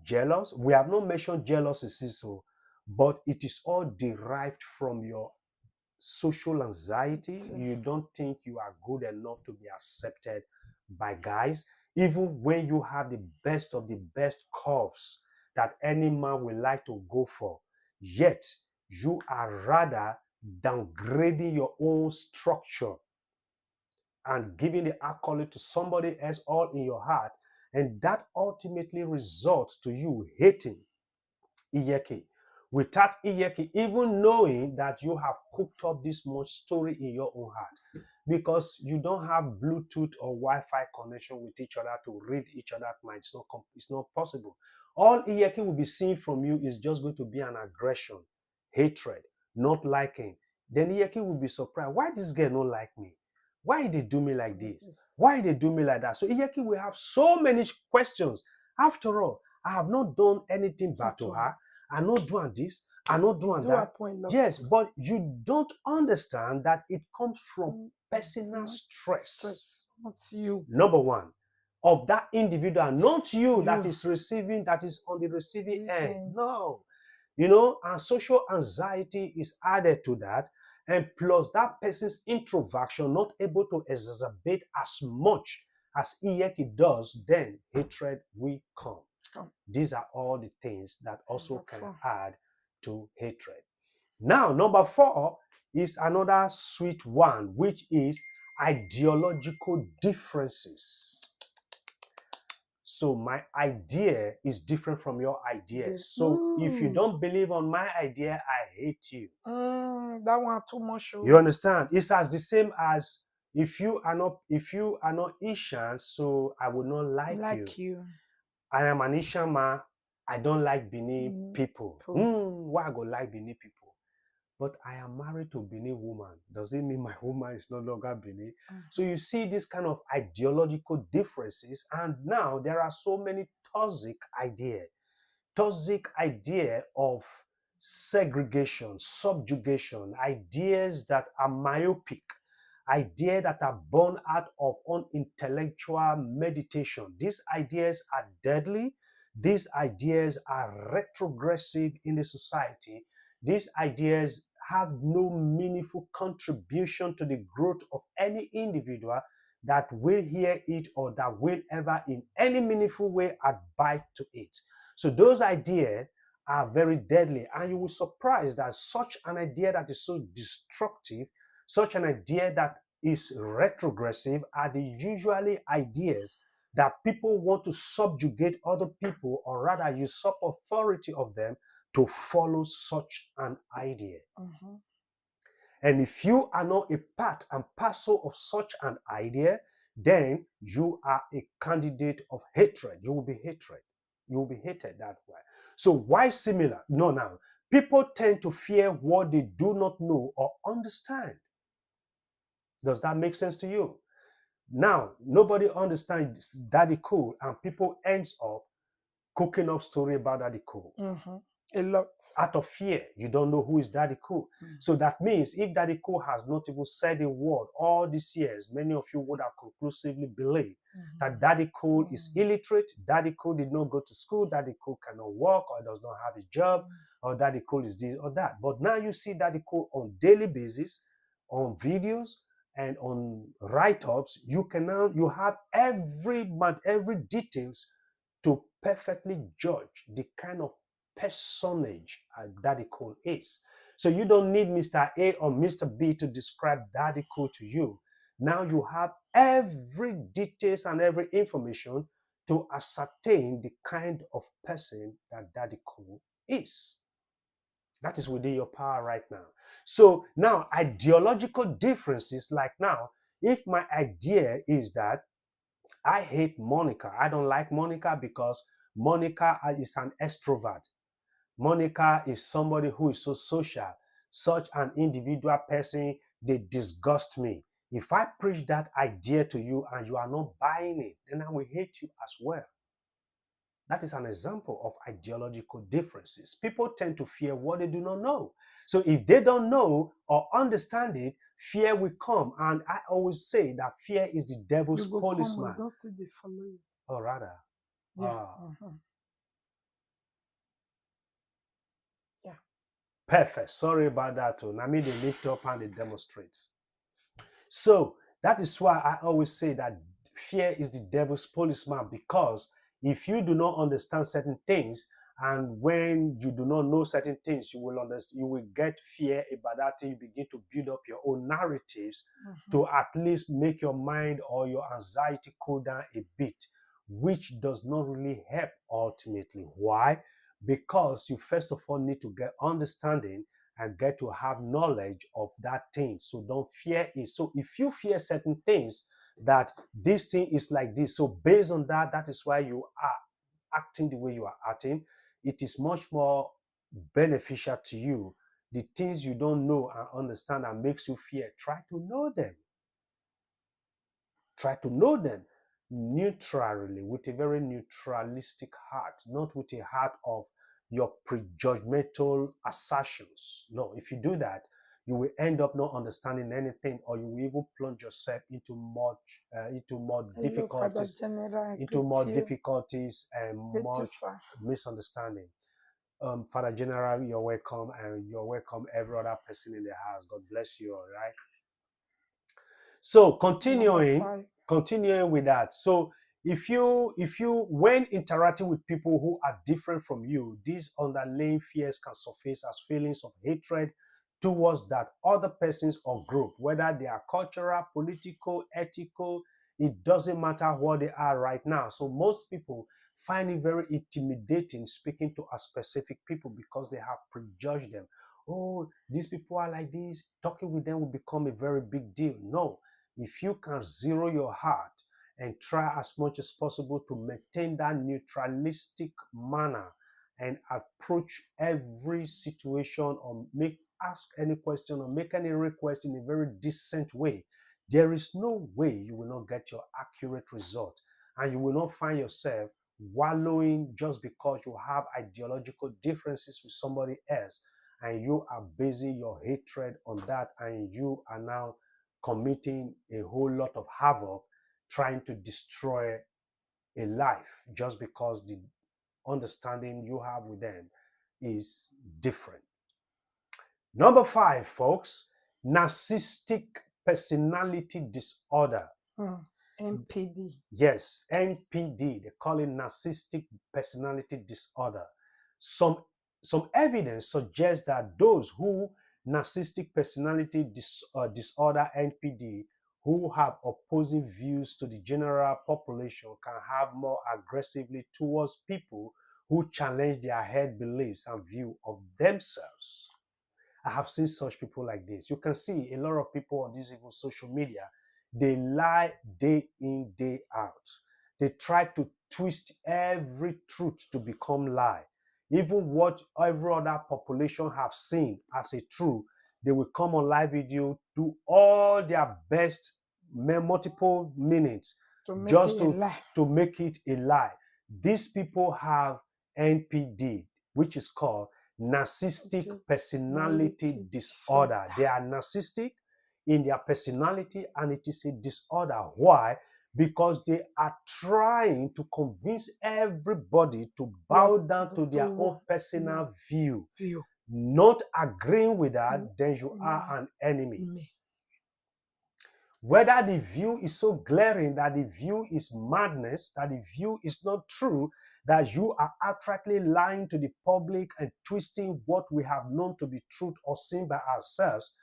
jealous. We have not mentioned jealousy, so, but it is all derived from your social anxiety. You don't think you are good enough to be accepted by guys. Even when you have the best of the best curves that any man will like to go for, yet you are rather downgrading your own structure and giving the accolade to somebody else all in your heart, and that ultimately results to you hating Iyeki. Without Iyeki even knowing that you have cooked up this much story in your own heart, because you don't have Bluetooth or Wi-Fi connection with each other to read each other's mind. It's not possible. All Iyeki will be seeing from you is just going to be an aggression, hatred, not liking. Then Iyeki will be surprised. Why this girl not like me? Why they do me like this? Why they do me like that? So Iyeki will have so many questions. After all, I have not done anything bad to her. I'm not doing this. I'm not doing that. Yes, but you don't understand that it comes from personal stress. Not you. Number one, of that individual, not you that is receiving, that is on the receiving end. No. You know, and social anxiety is added to that. And plus that person's introversion, not able to exacerbate as much as Iyeki does, then hatred will come. These are all the things that also can add to hatred. Now, number 4 is another sweet one, which is ideological differences. So my idea is different from your idea. So if you don't believe on my idea, I hate you. That one too much. You understand? It's as the same as if you are not Ishan, so I will not like you. I am an Ishan man. I don't like Benin people. Why I go like Benin people? But I am married to a Benin woman. Does it mean my woman is no longer Benin? So you see this kind of ideological differences, and now there are so many toxic idea of segregation, subjugation, ideas that are myopic, ideas that are born out of unintellectual meditation. These ideas are deadly. These ideas are retrogressive in the society. These ideas have no meaningful contribution to the growth of any individual that will hear it or that will ever in any meaningful way abide to it. So those ideas are very deadly, and you will be surprised that such an idea that is so destructive, such an idea that is retrogressive, are the usually ideas that people want to subjugate other people, or rather usurp authority of them to follow such an idea. And if you are not a part and parcel of such an idea, then you are a candidate of hatred. You will be hatred. You will be hated that way. So why similar? No, now people tend to fear what they do not know or understand. Does that make sense to you? Now, nobody understands Daddy Cool, and people ends up cooking up story about Daddy Cool. A lot. Out of fear, you don't know who is Daddy Cool. So that means if Daddy Cool has not even said a word all these years, many of you would have conclusively believed that Daddy Cool is illiterate, Daddy Cool did not go to school, Daddy Cool cannot work or does not have a job, or Daddy Cool is this or that. But now you see Daddy Cool on daily basis, on videos and on write-ups. You have every details to perfectly judge the kind of personage Daddy Cool is. So you don't need Mr. A or Mr. B to describe Daddy Cool to you. Now you have every details and every information to ascertain the kind of person that Daddy Cool is. That is within your power right now. So now ideological differences, like now, if my idea is that I hate Monica, I don't like Monica because Monica is an extrovert. Monica is somebody who is so social. Such an individual person, they disgust me. If I preach that idea to you and you are not buying it, then I will hate you as well. That is an example of ideological differences. People tend to fear what they do not know. So if they don't know or understand it, fear will come. And I always say that fear is the devil's policeman. Don't still they follow you. Or rather. Yeah. Perfect. Sorry about that too. Now me they lift up and they demonstrate. So that is why I always say that fear is the devil's policeman, because if you do not understand certain things, and when you do not know certain things, you will understand, you will get fear about that thing. You begin to build up your own narratives to at least make your mind or your anxiety cool down a bit, which does not really help ultimately. Why? Because you first of all need to get understanding and get to have knowledge of that thing. So don't fear it. So if you fear certain things, that this thing is like this, so based on that, that is why you are acting the way you are acting. It is much more beneficial to you. The things you don't know and understand and makes you fear, try to know them. Try to know them neutrally, with a very neutralistic heart, not with a heart of your prejudgmental assertions. No, if you do that, you will end up not understanding anything, or you will even plunge yourself into more Hello, Father difficulties, General. I into greet more you. difficulties and Greet you, much sir. misunderstanding. Father General, you're welcome, and you're welcome every other person in the house. God bless you, all right? So Number continuing with that. So if you when interacting with people who are different from you, these underlying fears can surface as feelings of hatred towards that other persons or group, whether they are cultural, political, ethical. It doesn't matter what they are right now. So most people find it very intimidating speaking to a specific people, because they have prejudged them. Oh, these people are like this. Talking with them will become a very big deal. No, if you can zero your heart and try as much as possible to maintain that neutralistic manner and approach every situation, or ask any question or make any request in a very decent way, there is no way you will not get your accurate result, and you will not find yourself wallowing just because you have ideological differences with somebody else, and you are basing your hatred on that, and you are now committing a whole lot of havoc, trying to destroy a life just because the understanding you have with them is different. Number 5, folks, narcissistic personality disorder. NPD. Yes, NPD. They call it narcissistic personality disorder. Some evidence suggests that those who narcissistic personality disorder, NPD, who have opposing views to the general population, can have more aggressively towards people who challenge their head beliefs and view of themselves. I have seen such people like this. You can see a lot of people on this even social media. They lie day in, day out. They try to twist every truth to become lie. Even what every other population have seen as a truth, they will come on live video, do all their best, multiple minutes, just to make it a lie. These people have NPD, which is called narcissistic personality disorder. They are narcissistic in their personality, and it is a disorder. Why? Because they are trying to convince everybody to bow down to their own personal view. Not agreeing with that, then you are an enemy. Whether the view is so glaring that the view is madness, that the view is not true, that you are outrightly lying to the public and twisting what we have known to be truth or seen by ourselves,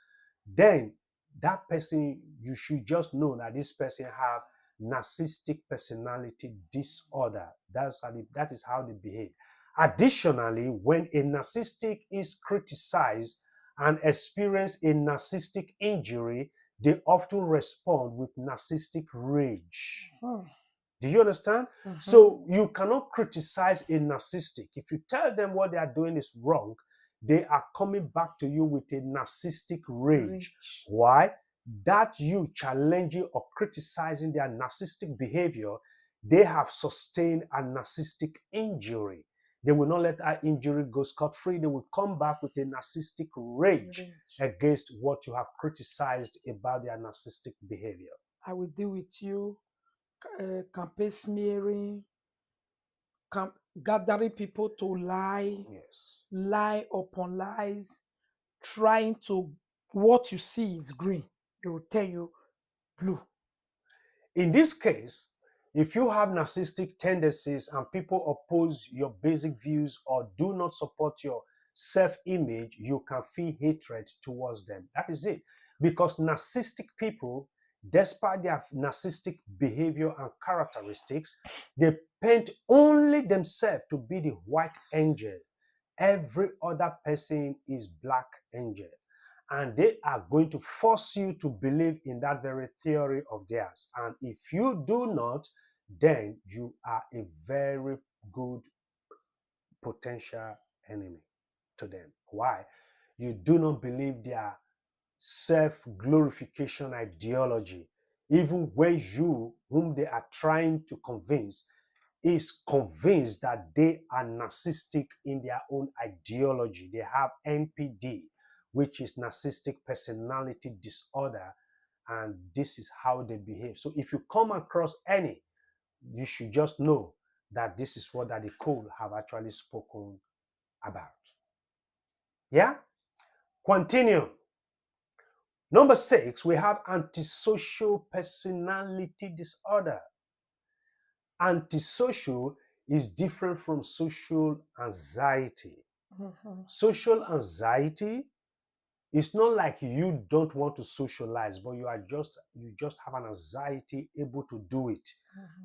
then that person, you should just know that this person have narcissistic personality disorder. That is how they behave. Additionally, when a narcissistic is criticized and experience a narcissistic injury, they often respond with narcissistic rage. Do you understand? So you cannot criticize a narcissistic. If you tell them what they are doing is wrong, they are coming back to you with a narcissistic rage. Why? That you challenging or criticizing their narcissistic behavior, they have sustained a narcissistic injury. They will not let that injury go scot-free. They will come back with a narcissistic rage against what you have criticized about their narcissistic behavior. I will deal with you. Campaign smearing, gathering people to lie, Yes, lie upon lies, trying to, what you see is green, they will tell you blue. In this case, if you have narcissistic tendencies and people oppose your basic views or do not support your self-image, you can feel hatred towards them. That is it. Because narcissistic people, despite their narcissistic behavior and characteristics, they paint only themselves to be the white angel. Every other person is black angel. And they are going to force you to believe in that very theory of theirs. And if you do not, then you are a very good potential enemy to them. Why? You do not believe their self-glorification ideology, even when you, whom they are trying to convince, is convinced that they are narcissistic in their own ideology. They have NPD, which is narcissistic personality disorder, and this is how they behave. So if you come across any, you should just know that this is what Daddy Cole have actually spoken about. Yeah? Continue. Number 6, we have antisocial personality disorder. Antisocial is different from social anxiety. Social anxiety is not like you don't want to socialize, but you just have an anxiety able to do it.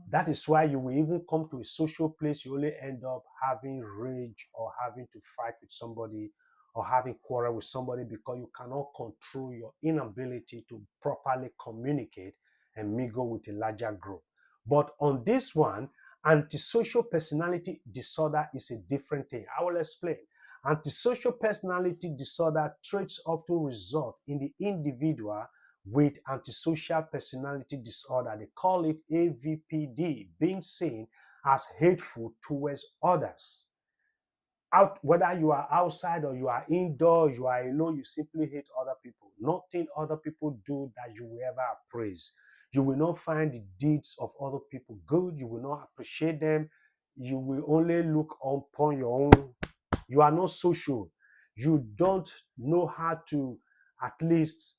That is why you will even come to a social place, you only end up having rage or having to fight with somebody or having quarrel with somebody because you cannot control your inability to properly communicate and mingle with a larger group. But on this one, antisocial personality disorder is a different thing. I will explain. Antisocial personality disorder traits often result in the individual with antisocial personality disorder. They call it AVPD, being seen as hateful towards others. Whether you are outside or you are indoor, you are alone, you simply hate other people. Nothing other people do that you will ever praise. You will not find the deeds of other people good. You will not appreciate them. You will only look upon your own. You are not social. You don't know how to at least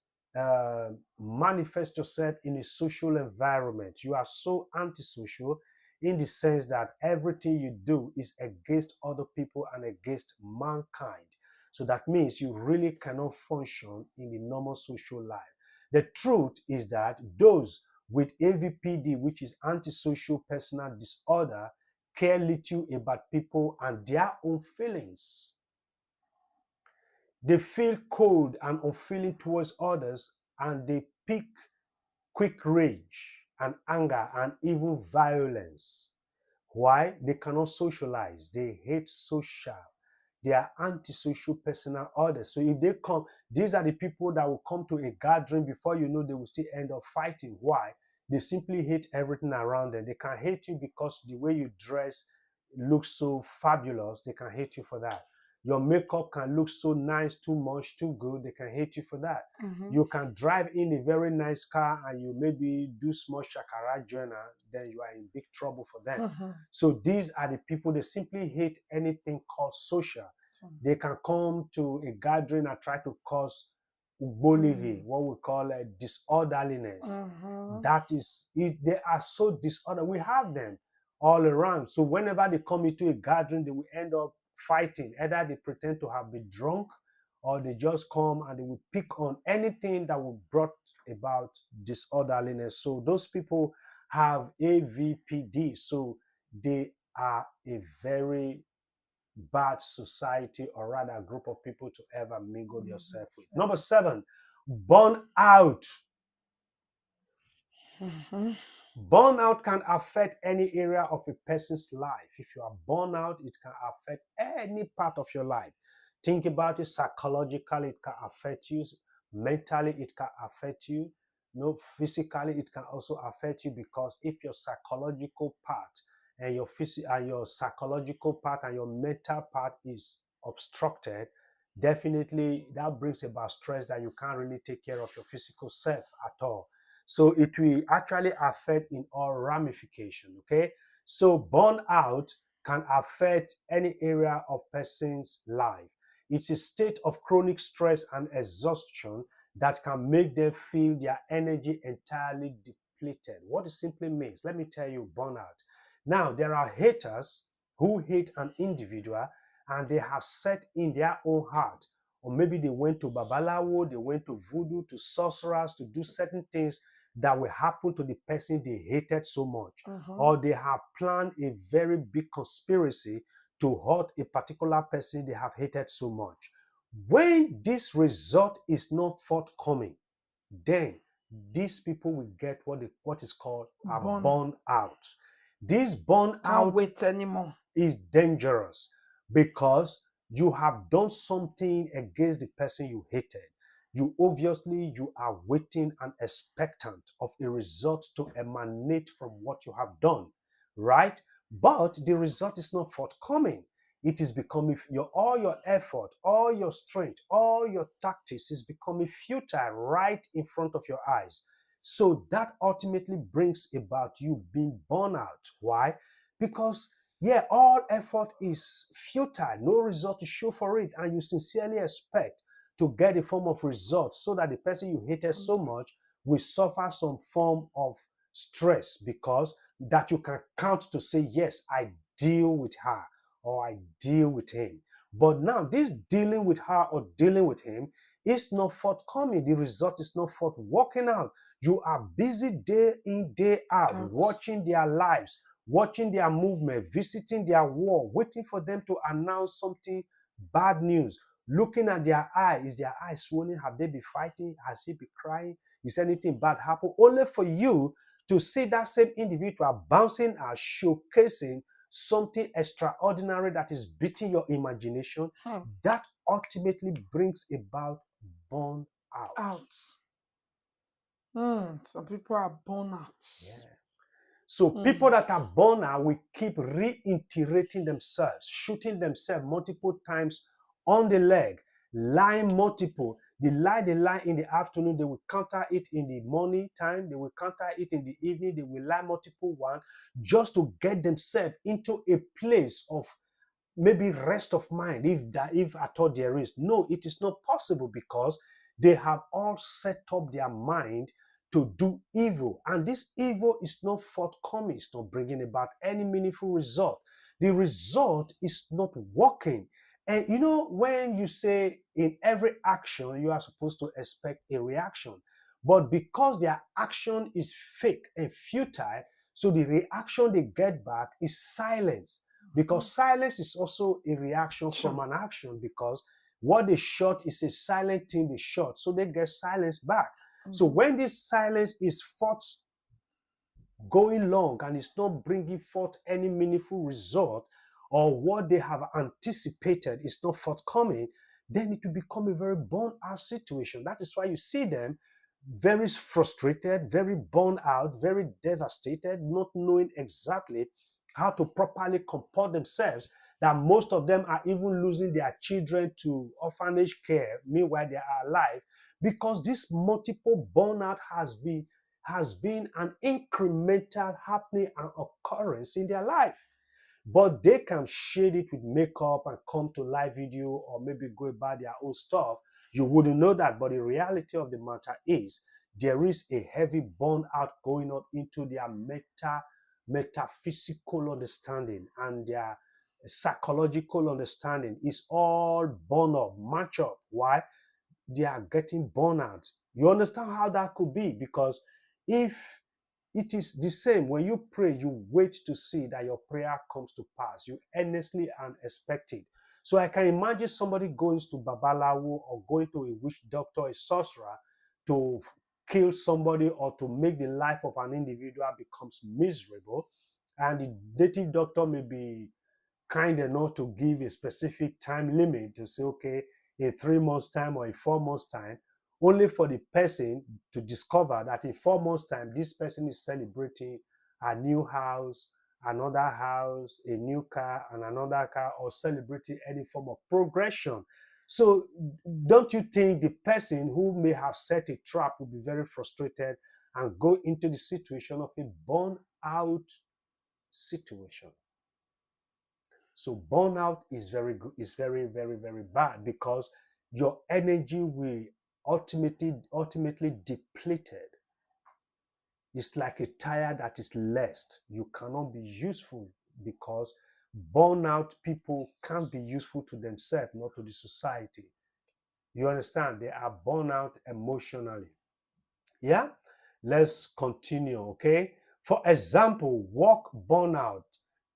manifest yourself in a social environment. You are so antisocial in the sense that everything you do is against other people and against mankind. So that means you really cannot function in the normal social life. The truth is that those with AVPD, which is antisocial personal disorder, care little about people and their own feelings. They feel cold and unfeeling towards others, and they pick quick rage and anger and even violence. Why? They cannot socialize. They hate social. They are antisocial personal orders. So if they come, these are the people that will come to a gathering before you know they will still end up fighting. Why? They simply hate everything around them. They can hate you because the way you dress looks so fabulous. They can hate you for that. Your makeup can look so nice, too much, too good. They can hate you for that. You can drive in a very nice car and you maybe do small shakara journey, then you are in big trouble for them. So these are the people, they simply hate anything called social. They can come to a gathering and try to cause ubolivi, what we call a disorderliness. That is, they are so disordered. We have them all around. So whenever they come into a gathering, they will end up fighting. Either they pretend to have been drunk or they just come and they will pick on anything that will brought about disorderliness. So those people have AVPD. So they are a very bad society, or rather a group of people to ever mingle yourself with. Number 7, burnout. Burnout can affect any area of a person's life. If you are burnout, it can affect any part of your life. Think about it psychologically, it can affect you. Mentally, it can affect you. Physically, it can also affect you, because if your psychological part and your psychological part and your mental part is obstructed, definitely that brings about stress that you can't really take care of your physical self at all. So it will actually affect in all ramifications, okay? So burnout can affect any area of person's life. It's a state of chronic stress and exhaustion that can make them feel their energy entirely depleted. What it simply means, let me tell you, burnout. Now, there are haters who hate an individual and they have set in their own heart, or maybe they went to Babalawo, they went to voodoo, to sorcerers to do certain things that will happen to the person they hated so much. Or they have planned a very big conspiracy to hurt a particular person they have hated so much. When this result is not forthcoming, then these people will get what is called a burnout. This Can't burnout wait anymore. is dangerous because you have done something against the person you hated. You are waiting and expectant of a result to emanate from what you have done, right? But the result is not forthcoming. It is becoming all your effort, all your strength, all your tactics is becoming futile right in front of your eyes. So that ultimately brings about you being burned out. Why? Because all effort is futile, no result to show for it, and you sincerely expect to get a form of result so that the person you hated so much will suffer some form of stress because that you can count to say, yes, I deal with her or I deal with him. But now this dealing with her or dealing with him is not forthcoming. The result is not forth working out. You are busy day in, day out, watching their lives, watching their movement, visiting their war, waiting for them to announce something bad news, looking at their eye. Is their eye swollen? Have they been fighting? Has he been crying? Is anything bad happen? Only for you to see that same individual bouncing and showcasing something extraordinary that is beating your imagination. That ultimately brings about burn out. Some people are burn out. Yeah. So people that are born out will keep reiterating themselves, shooting themselves multiple times on the leg, lying multiple. They lie in the afternoon, they will counter it in the morning time, they will counter it in the evening, they will lie multiple one just to get themselves into a place of maybe rest of mind, if at all there is. No, it is not possible because they have all set up their mind to do evil, and this evil is not forthcoming. It's not bringing about any meaningful result. The result is not working. And when you say in every action you are supposed to expect a reaction, but because their action is fake and futile, so the reaction they get back is silence. Because silence is also a reaction from an action, because what they shot is a silent thing they shot, so they get silence back. So when this silence is going long and it's not bringing forth any meaningful result, or what they have anticipated is not forthcoming, then it will become a very burnt out situation. That is why you see them very frustrated, very burnt out, very devastated, not knowing exactly how to properly comport themselves, that most of them are even losing their children to orphanage care meanwhile they are alive, because this multiple burnout has been an incremental happening and occurrence in their life. But they can shade it with makeup and come to live video or maybe go about their own stuff. You wouldn't know that, but the reality of the matter is there is a heavy burnout going on into their metaphysical understanding, and their psychological understanding is all born up, match up. Why? They are getting burnout. You understand how that could be? Because if it is the same, when you pray, you wait to see that your prayer comes to pass. You earnestly and expect it. So I can imagine somebody going to Babalawo or going to a witch doctor, a sorcerer, to kill somebody or to make the life of an individual becomes miserable. And the native doctor may be kind enough to give a specific time limit to say, okay, in 3 months' time or in 4 months' time, only for the person to discover that in 4 months' time, this person is celebrating a new house, another house, a new car, and another car, or celebrating any form of progression. So don't you think the person who may have set a trap will be very frustrated and go into the situation of a burnout situation? So burnout is very good, is very, very, very bad, because your energy will ultimately depleted. It's like a tire that is lessed. You cannot be useful because burnout people can't be useful to themselves, not to the society. You understand? They are burnout emotionally. Yeah? Let's continue, okay? For example, work burnout,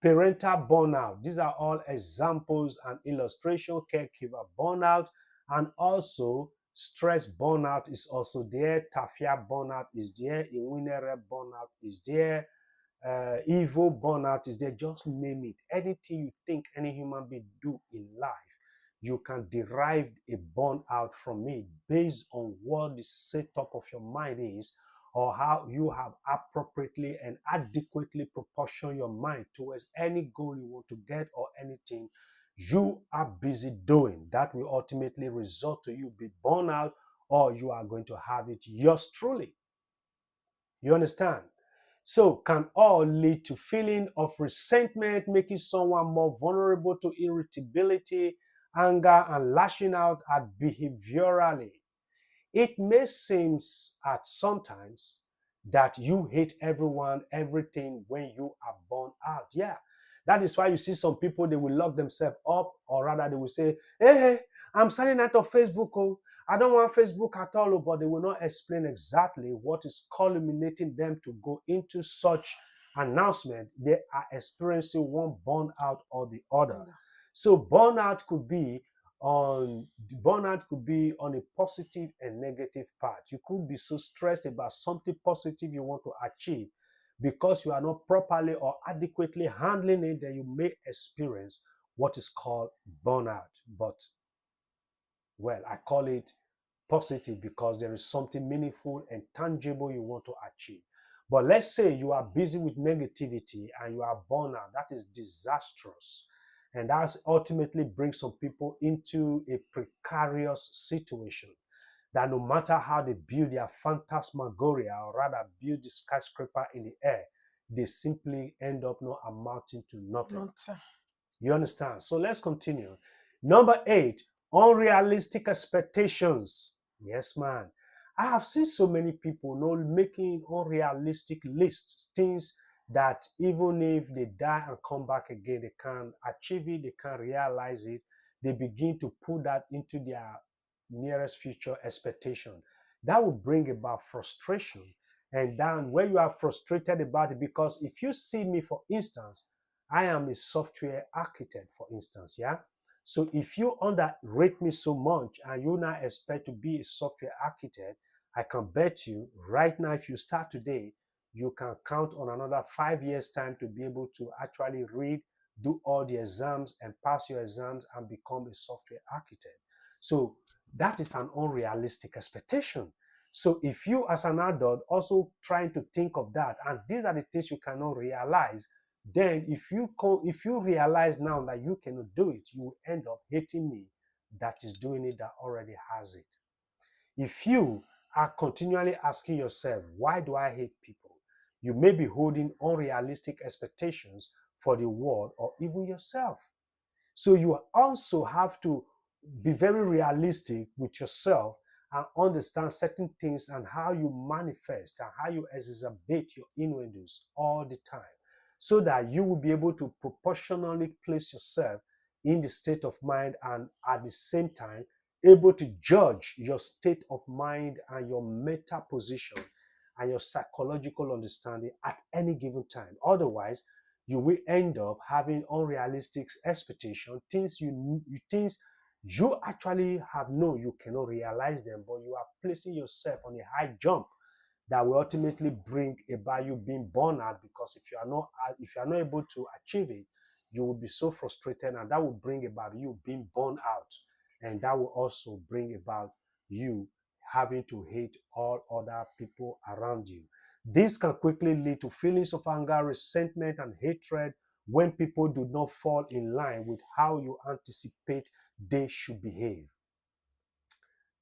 parental burnout. These are all examples and illustration. Caregiver burnout, and also stress burnout is also there. Tafia burnout is there. Iwinere burnout is there. Evil burnout is there. Just name it. Anything you think any human being do in life, you can derive a burnout from it based on what the setup of your mind is, or how you have appropriately and adequately proportioned your mind towards any goal you want to get or anything you are busy doing. That will ultimately result to you be burnout, or you are going to have it yours truly. You understand? So can all lead to feeling of resentment, making someone more vulnerable to irritability, anger, and lashing out at behaviorally. It may seem at sometimes that you hate everyone, everything when you are burned out. Yeah. That is why you see some people, they will lock themselves up, or rather they will say, hey, I'm signing out of Facebook. Oh, I don't want Facebook at all, but they will not explain exactly what is culminating them to go into such announcement. They are experiencing one burnout or the other. So burnout could be on a positive and negative part. You could be so stressed about something positive you want to achieve, because you are not properly or adequately handling it, then you may experience what is called burnout. But, well, I call it positive because there is something meaningful and tangible you want to achieve. But let's say you are busy with negativity and you are burnout. That is disastrous. And that ultimately brings some people into a precarious situation, that no matter how they build their phantasmagoria, or rather build the skyscraper in the air, they simply end up not amounting to nothing. You understand? So let's continue. Number 8, unrealistic expectations. Yes, man. I have seen so many people making unrealistic lists, things that even if they die and come back again, they can't achieve it, they can't realize it. They begin to put that into their nearest future expectation. That will bring about frustration. And then when you are frustrated about it, because if you see me, for instance, I am a software architect, for instance, yeah? So if you underrate me so much and you now expect to be a software architect, I can bet you right now, if you start today, you can count on another 5 years' time to be able to actually read, do all the exams and pass your exams and become a software architect. So that is an unrealistic expectation. So if you as an adult also trying to think of that, and these are the things you cannot realize, then if you realize now that you cannot do it, you will end up hating me that is doing it, that already has it. If you are continually asking yourself, why do I hate people? You may be holding unrealistic expectations for the world or even yourself. So you also have to be very realistic with yourself and understand certain things and how you manifest and how you exacerbate your innuendos all the time, so that you will be able to proportionally place yourself in the state of mind, and at the same time able to judge your state of mind and your meta position and your psychological understanding at any given time. Otherwise, you will end up having unrealistic expectations, things you actually have known you cannot realize them, but you are placing yourself on a high jump that will ultimately bring about you being burned out, because if you are not able to achieve it, you will be so frustrated, and that will bring about you being burned out, and that will also bring about you having to hate all other people around you. This can quickly lead to feelings of anger, resentment, and hatred when people do not fall in line with how you anticipate they should behave,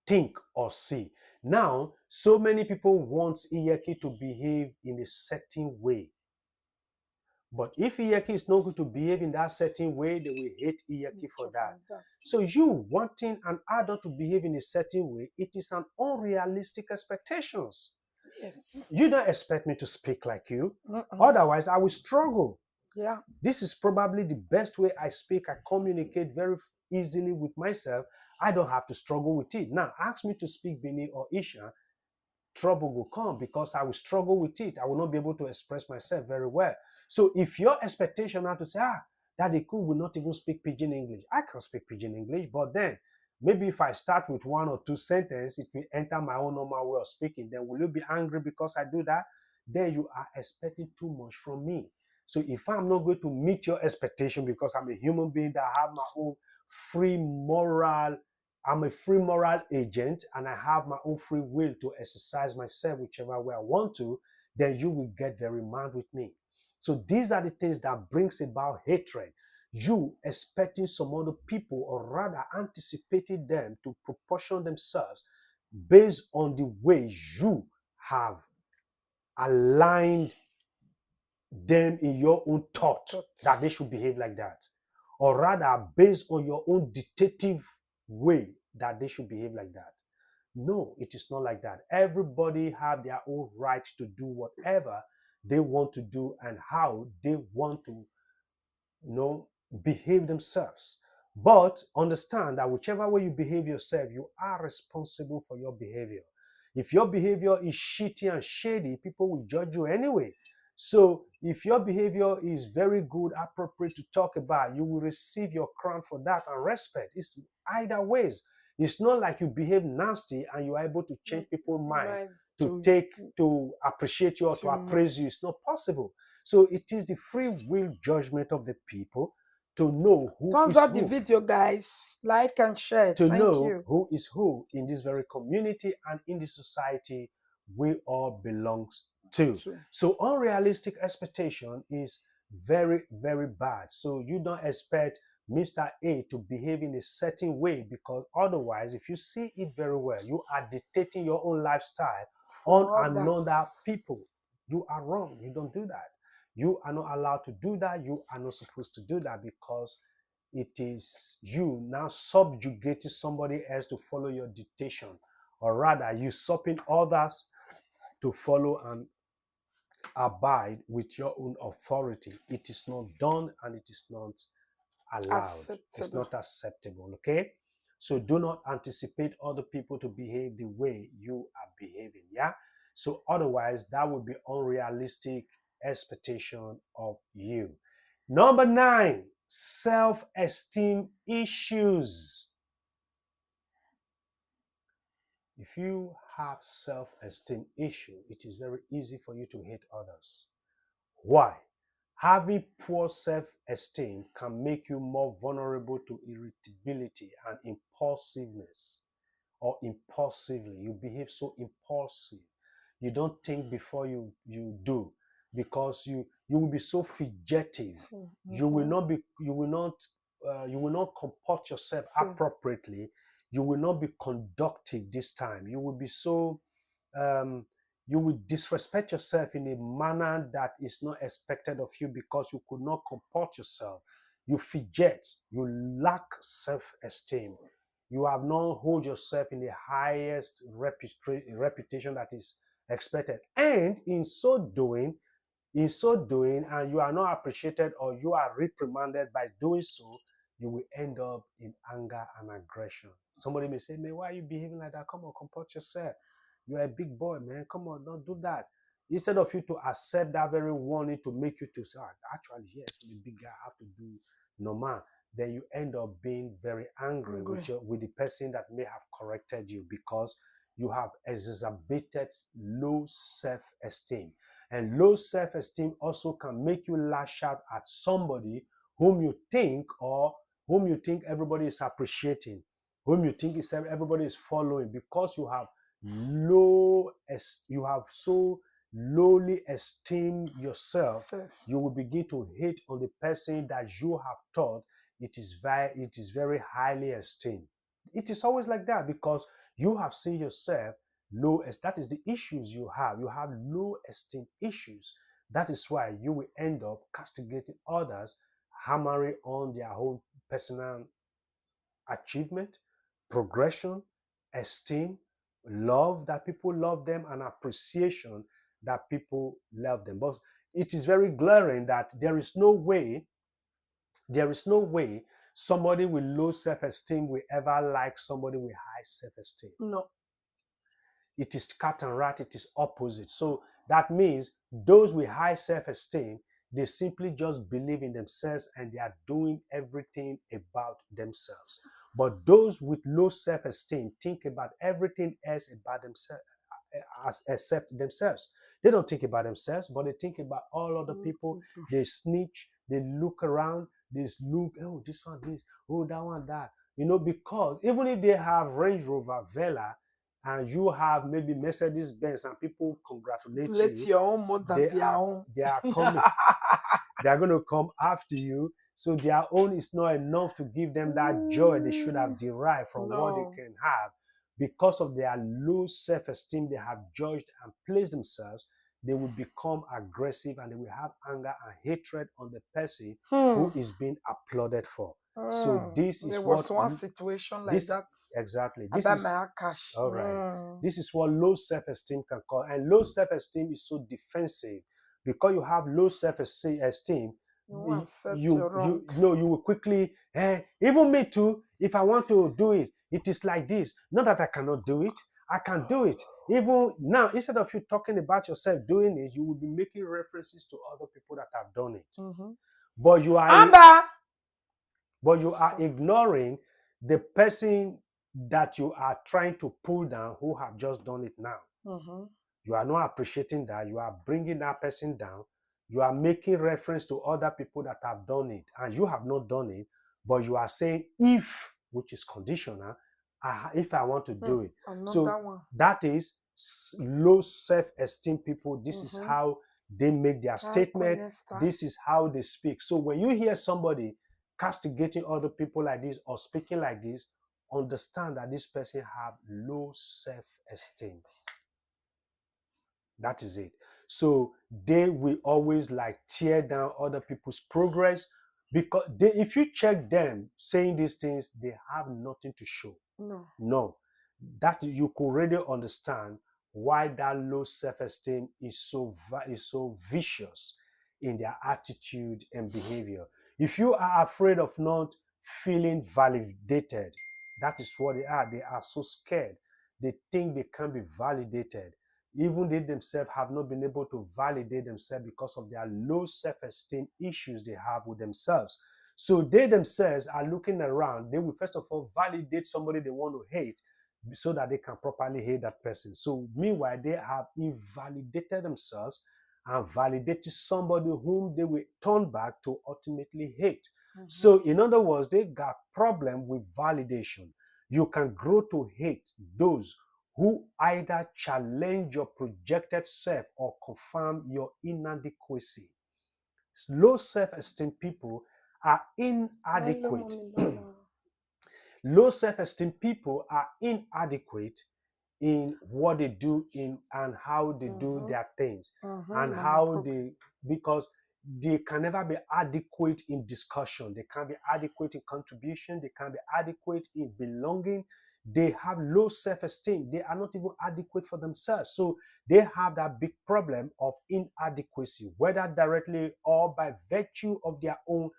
think, or see. Now, so many people want Iyeki to behave in a certain way. But if Iyeki is not going to behave in that certain way, they will hate Iyeki for that. So you wanting an adult to behave in a certain way, it is an unrealistic expectations. Yes. You don't expect me to speak like you. Uh-uh. Otherwise, I will struggle. Yeah. This is probably the best way I speak. I communicate very easily with myself. I don't have to struggle with it. Now, ask me to speak Bini or Isha, trouble will come because I will struggle with it. I will not be able to express myself very well. So if your expectation are to say, Daddy Cool will not even speak Pidgin English. I can speak Pidgin English, but then maybe if I start with one or two sentences, it will enter my own normal way of speaking. Then will you be angry because I do that? Then you are expecting too much from me. So if I'm not going to meet your expectation because I'm a human being that have my own free moral, I'm a free moral agent and I have my own free will to exercise myself whichever way I want to, then you will get very mad with me. So these are the things that brings about hatred. You expecting some other people, or rather anticipating them to proportion themselves based on the way you have aligned them in your own thought that they should behave like that, or rather based on your own dictative way that they should behave like that. No, it is not like that. Everybody have their own right to do whatever they want to do and how they want to, behave themselves. But understand that whichever way you behave yourself, you are responsible for your behavior. If your behavior is shitty and shady, people will judge you anyway. So if your behavior is very good, appropriate to talk about, you will receive your crown for that and respect. It's either ways. It's not like you behave nasty and you are able to change people's mind to appreciate you or to appraise you. It's not possible. So it is the free will judgment of the people to know who Thumbs is up who. the video, guys. Like and share. To Thank know you. who is who in this very community and in the society we all belongs to. So unrealistic expectation is very, very bad. So you don't expect Mr. A to behave in a certain way, because otherwise, if you see it very well, you are dictating your own lifestyle on another people. You are wrong. You don't do that. You are not allowed to do that. You are not supposed to do that, because it is you now subjugating somebody else to follow your dictation, or rather usurping others to follow and abide with your own authority. It is not done and it is not allowed. It's not acceptable. Okay, so do not anticipate other people to behave the way you are behaving. Yeah, so otherwise that would be unrealistic expectation of you. Number 9, self-esteem issues. If you have self-esteem issue, it is very easy for you to hate others. Why? Having poor self-esteem can make you more vulnerable to irritability and impulsiveness, or impulsively. You behave so impulsive. You don't think before you do, because you will be so fidgetive. You will not comport yourself appropriately. You will not be conductive this time. You will be so you will disrespect yourself in a manner that is not expected of you, because you could not comport yourself. You fidget. You lack self-esteem. You have not hold yourself in the highest reputation that is expected. And in so doing, and you are not appreciated, or you are reprimanded by doing so, you will end up in anger and aggression. Somebody may say, man, why are you behaving like that? Come on, comport yourself. You're a big boy, man. Come on, don't do that. Instead of you to accept that very warning to make you to say, actually, yes, I'm a big guy, I have to do normal. Then you end up being very angry with the person that may have corrected you, because you have exacerbated low self-esteem. And low self-esteem also can make you lash out at somebody whom you think everybody is appreciating, whom you think everybody is following, because you have so lowly esteem yourself. You will begin to hate on the person that you have thought it is very highly esteemed. It is always like that, because you have seen yourself low. That is the issues you have. You have low esteem issues. That is why you will end up castigating others, hammering on their own personal achievement, progression, esteem, love that people love them and appreciation that people love them. But it is very glaring that there is no way somebody with low self-esteem will ever like somebody with high self-esteem. No. It is cat and rat, it is opposite. So that means those with high self-esteem, they simply just believe in themselves and they are doing everything about themselves. But those with low self-esteem think about everything else about themselves except themselves. They don't think about themselves, but they think about all other people. They snitch, they look around, they look, oh, this one, this, oh, that one, that. Because even if they have Range Rover Vela and you have maybe Mercedes Benz and people congratulate Let you, your own more than their own. they are coming. They are going to come after you. So their own is not enough to give them that joy they should have derived from what they can have. Because of their low self-esteem, they have judged and placed themselves. They will become aggressive and they will have anger and hatred on the person who is being applauded for. So this is there what was one situation like that. Exactly. This is cash. All right. This is what low self-esteem can cause, and low self-esteem is so defensive because you have low self-esteem. You will quickly. Even me too. If I want to do it, it is like this. Not that I cannot do it. I can do it. Even now, instead of you talking about yourself doing it, you will be making references to other people that have done it. But you are ignoring the person that you are trying to pull down who have just done it now. You are not appreciating that. You are bringing that person down. You are making reference to other people that have done it and you have not done it, but you are saying if, which is conditional, if I want to do it. So that is low self-esteem people. This is how they make their statement. This is how they speak. So when you hear somebody castigating other people like this or speaking like this, understand that this person have low self-esteem. That is it. So they will always like tear down other people's progress because if you check them saying these things, they have nothing to show. No. That you could really understand why that low self-esteem is so vicious in their attitude and behavior. If you are afraid of not feeling validated, that is what they are. They are so scared. They think they can't be validated. Even they themselves have not been able to validate themselves because of their low self-esteem issues they have with themselves. So they themselves are looking around. They will first of all validate somebody they want to hate so that they can properly hate that person. So meanwhile, they have invalidated themselves and validated somebody whom they will turn back to ultimately hate. So in other words, they got problem with validation. You can grow to hate those who either challenge your projected self or confirm your inadequacy. Low self-esteem people are inadequate. Low self-esteem people are inadequate in what they do and how they do their things and how because they can never be adequate in discussion. They can't be adequate in contribution. They can't be adequate in belonging. They have low self-esteem. They are not even adequate for themselves. So they have that big problem of inadequacy, whether directly or by virtue of their own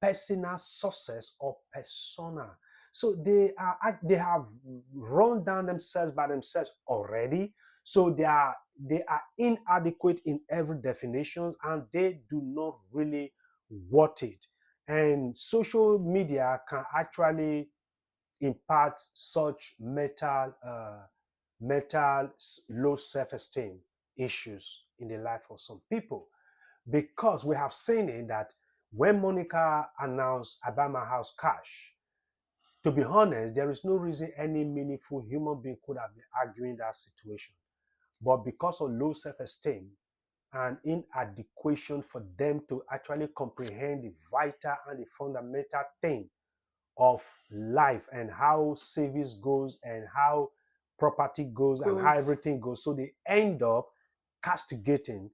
personal success or persona. So they have run down themselves by themselves already. So they are inadequate in every definition and they do not really want it. And social media can actually impart such mental low self-esteem issues in the life of some people. Because we have seen it that when Monica announced Obama House Cash, to be honest, there is no reason any meaningful human being could have been arguing that situation. But because of low self-esteem and inadequation for them to actually comprehend the vital and the fundamental thing of life and how service goes and how property goes and how everything goes. So they end up castigating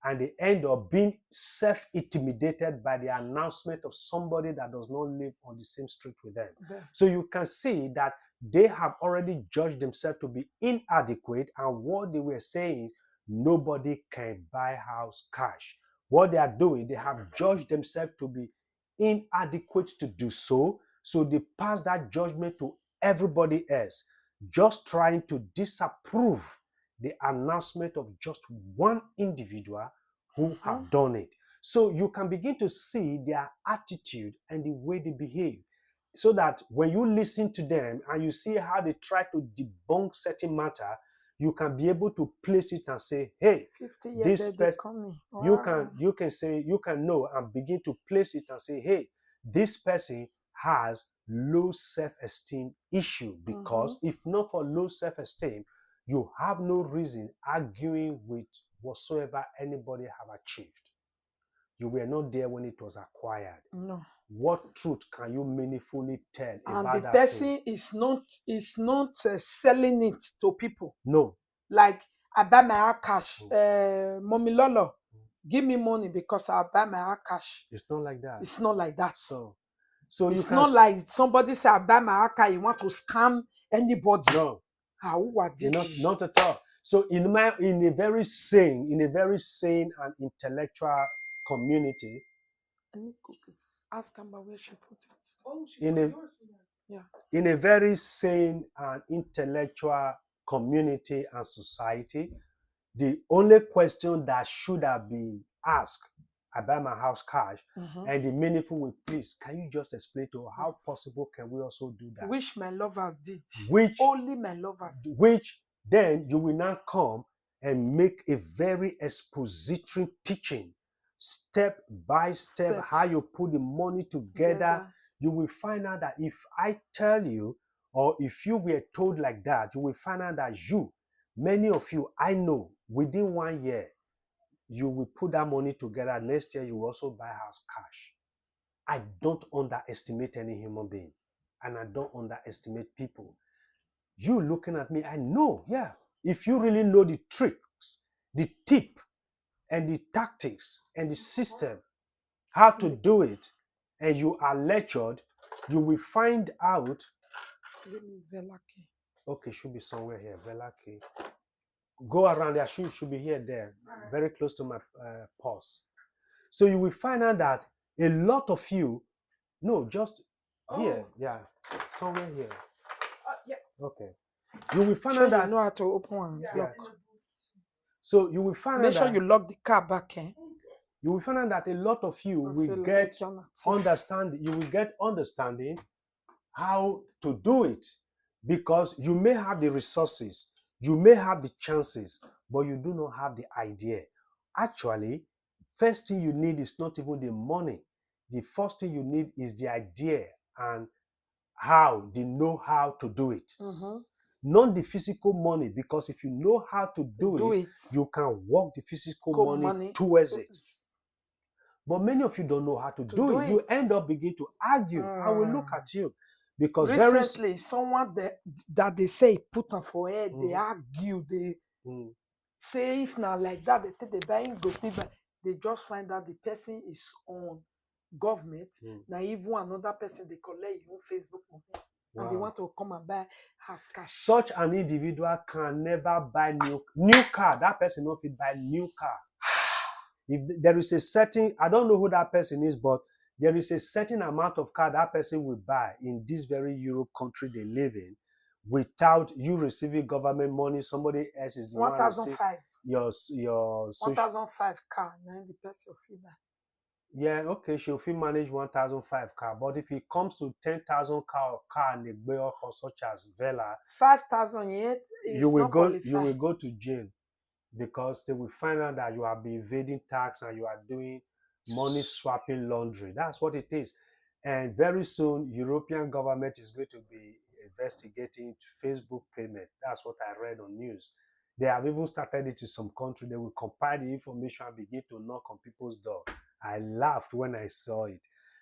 and they end up being self-intimidated by the announcement of somebody that does not live on the same street with them. So you can see that they have already judged themselves to be inadequate, and what they were saying is nobody can buy house cash. What they are doing, they have judged themselves to be inadequate to do so, so they pass that judgment to everybody else, just trying to disapprove the announcement of just one individual who have done it. So you can begin to see their attitude and the way they behave, so that when you listen to them and you see how they try to debunk certain matter, you can be able to place it and say, hey, 50 years this birthday person, coming. you can say, you can know and begin to place it and say, hey, this person has low self-esteem issue, because if not for low self-esteem, you have no reason arguing with whatsoever anybody have achieved. You were not there when it was acquired. No. What truth can you meaningfully tell And about the that person thing? is not selling it to people. No. Like, I buy my cash. Mommy Lolo, give me money because I buy my cash. It's not like that. It's not like that. So you It's can not like somebody say I buy my car, you want to scam anybody. no, Who are not at all. So in a very sane and intellectual community, Any cookies? Ask Amber where she put it. Oh, she in put a yours in there. Yeah. in a very sane and intellectual community and society, the only question that should have been asked, I buy my house cash, and the meaningful way, please, can you just explain to her how possible can we also do that? Which my lovers did. Which Only my lovers. Which then you will now come and make a very expository teaching, step by step, how you put the money together. You will find out that if I tell you, or if you were told like that, you will find out that many of you, I know, within 1 year, you will put that money together. Next year, you will also buy house cash. I don't underestimate any human being, and I don't underestimate people. You looking at me, I know, yeah. If you really know the tricks, the tip, and the tactics, and the system, how to do it, and you are lectured, you will find out. Give me Velaki. Okay, should be somewhere here, Velaki. Go around there, should be here, there, very close to my pulse. So you will find out that a lot of you, no, just here, yeah, somewhere here. Yeah. Okay. You will find Sure out that you know how to open one. Yeah. Lock. So you will find Make out sure that you lock the car back. you will find out that a lot of you will Also, get like your understanding. You will get understanding how to do it, because you may have the resources, you may have the chances, but you do not have the idea. Actually, first thing you need is not even the money. The first thing you need is the idea and the know-how to do it. Not the physical money, because if you know how to do it, you can work the physical money towards it. But many of you don't know how to do it. You end up beginning to argue. I will look at you. Because recently, someone that they say put on for head, they argue, they say if not like that, they take the buying go people, they just find out the person is on government. Now even another person they collect your Facebook money. And they want to come and buy house cash. Such an individual can never buy new car. That person not fit buy new car. If there is a certain, I don't know who that person is, but there is a certain amount of car that person will buy in this very Europe country they live in, without you receiving government money. Somebody else is the 1,005. Your 1,005 car. Now the person will buy. Yeah, okay, she'll feel manage 1,005 car, but if it comes to 10,000 car in a Gbeor or such as Vela, 5,000 yet, you will go to jail, because they will find out that you have been evading tax and you are doing money swapping laundry. That's what it is. And very soon, European government is going to be investigating Facebook payment. That's what I read on news. They have even started it in some country. They will compile the information and begin to knock on people's door. I laughed when I saw it,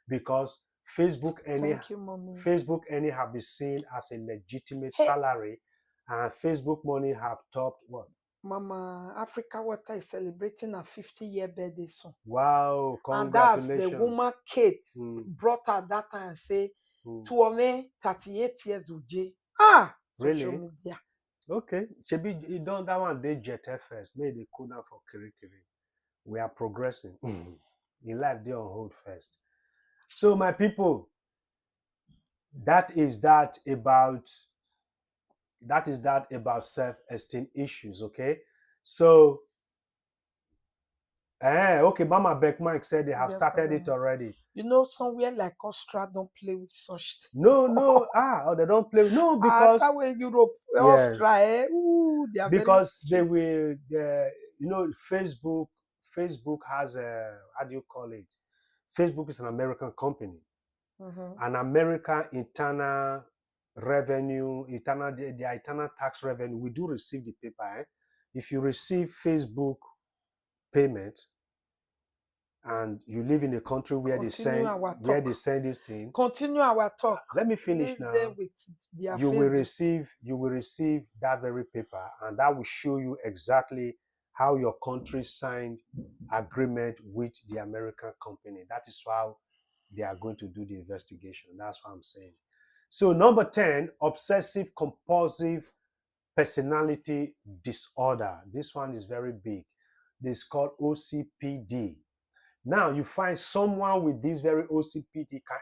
because Facebook any have been seen as a legitimate salary, and Facebook money have topped what? Mama Africa Water is celebrating a 50-year birthday soon. Wow, congratulations. And that's the woman Kate brought her that time and say, to me, 38 years old, Social Really? media. Okay. Shebi, you don't that one they jet first. Maybe they cool down for Kiri. We are progressing. In life, they on hold first. So, my people, that is that about self-esteem issues. Okay. So, okay, Mama Beckman said they have Yes, started madam. it already. You know, somewhere like Austria don't play with such things. No, they don't play. No, because That way Europe, yeah, Austria, they are very because they strict. will, Facebook has a, how do you call it? Facebook is an American company. Mhm. An American internal revenue, their internal tax revenue. We do receive the paper. If you receive Facebook payment and you live in a country where Continue our they talk. send this thing, Continue our talk. let me finish Leave now. them with their You will Facebook. receive that very paper, and that will show you exactly how your country signed agreement with the American company. That is how they are going to do the investigation. That's what I'm saying. So number 10, obsessive compulsive personality disorder. This one is very big. This is called OCPD. Now you find someone with this very OCPD can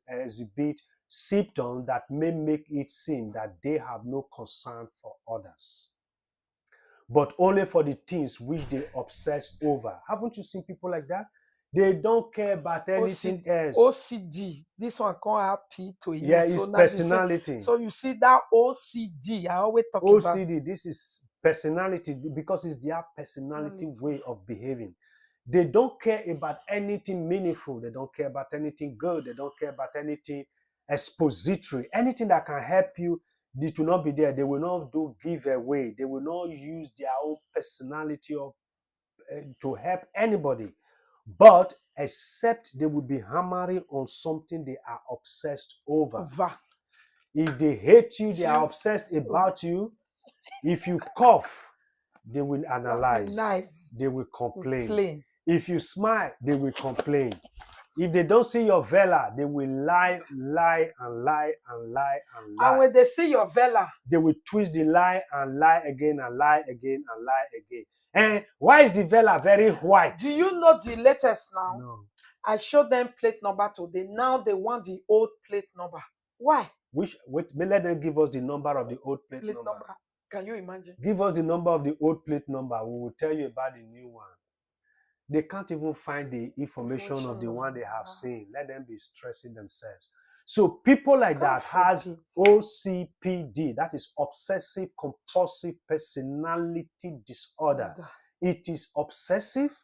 exhibit symptoms that may make it seem that they have no concern for others, but only for the things which they obsess over. Haven't you seen people like that? They don't care about anything else. OCD. This one can't happy to you. Yeah, so it's now this personality. so you see that OCD. I always talk about OCD, this is personality because it's their personality way of behaving. They don't care about anything meaningful. They don't care about anything good. They don't care about anything expository. Anything that can help you, it will not be there. They will not do giveaway. They will not use their own personality to help anybody. But except they will be hammering on something they are obsessed over. If they hate you, they are obsessed about you. If you cough, they will analyze. They will complain. If you smile, they will complain. If they don't see your vela, they will lie. And when they see your vela, they will twist the lie and lie again and lie again and lie again. And why is the vela very white? Do you know the latest now? No. I showed them plate number today. Now they want the old plate number. Why? Let them give us the number of the old plate number. Can you imagine? Give us the number of the old plate number. We will tell you about the new one. They can't even find the information of the one they have seen. Let them be stressing themselves. So people like that has OCPD, that is obsessive compulsive personality disorder. It is obsessive.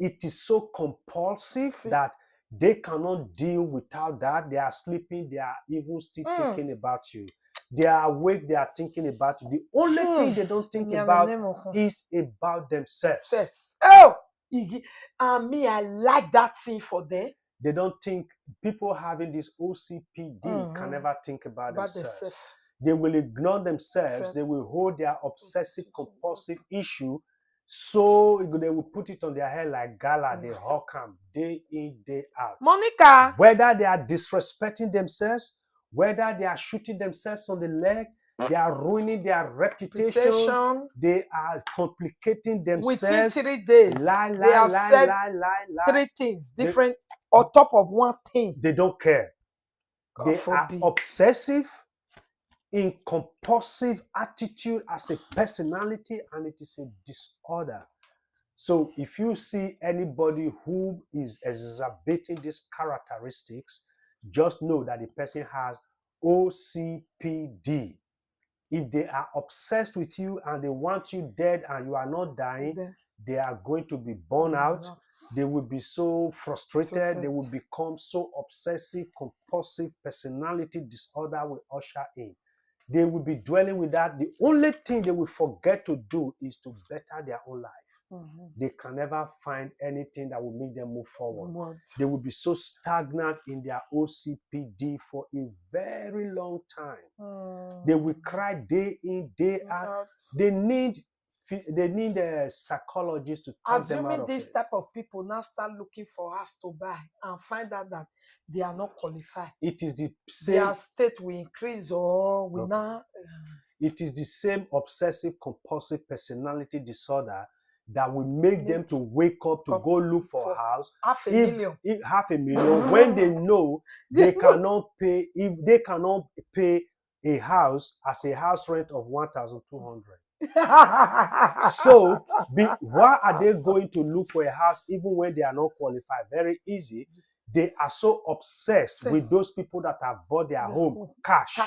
It is so compulsive that they cannot deal without that. They are sleeping. They are even still thinking about you. They are awake. They are thinking about you. The only thing they don't think about is about themselves. Oh, and me, I like that thing for them. They don't think people having this OCPD can never think about themselves. They will ignore themselves. They will hold their obsessive compulsive issue. So they will put it on their head like gala. They hawk them day in, day out. Monica. Whether they are disrespecting themselves, whether they are shooting themselves on the leg, they are ruining their reputation. They are complicating themselves. Within 3 days, they have said 3 things different on top of one thing. They don't care. They are obsessive in compulsive attitude as a personality, and it is a disorder. So if you see anybody who is exacerbating these characteristics, just know that the person has OCPD. If they are obsessed with you and they want you dead and you are not dying, they are going to be burned out. They will be so frustrated. They will become so obsessive, compulsive personality disorder will usher in. They will be dwelling with that. The only thing they will forget to do is to better their own life. They can never find anything that will make them move forward. They will be so stagnant in their OCPD for a very long time. They will cry day in, day out. They need they need a psychologist to talk them out Assuming of this it. type of people now start looking for house to buy and find out that they are not qualified, It is the their same. state will increase or will Okay. now. It is the same obsessive compulsive personality disorder that will make them to wake up to go look for a house, half a if million. $500,000, when they know they cannot pay, if they cannot pay a house as a house rent of 1,200. So why are they going to look for a house even when they are not qualified? Very easy. They are so obsessed with those people that have bought their home cash.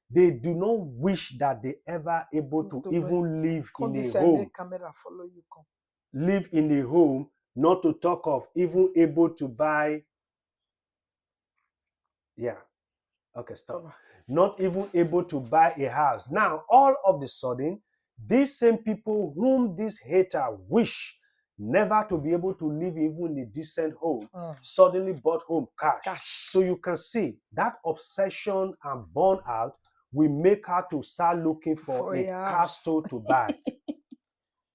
They do not wish that they ever able to even live in a home. Camera follow you come. Live in a home, not to talk of even able to buy. Yeah. Okay, stop. Not even able to buy a house. Now, all of the sudden, these same people whom this hater wish never to be able to live even in a decent home, suddenly bought home cash. So you can see that obsession and burnout will make her to start looking for a castle to buy.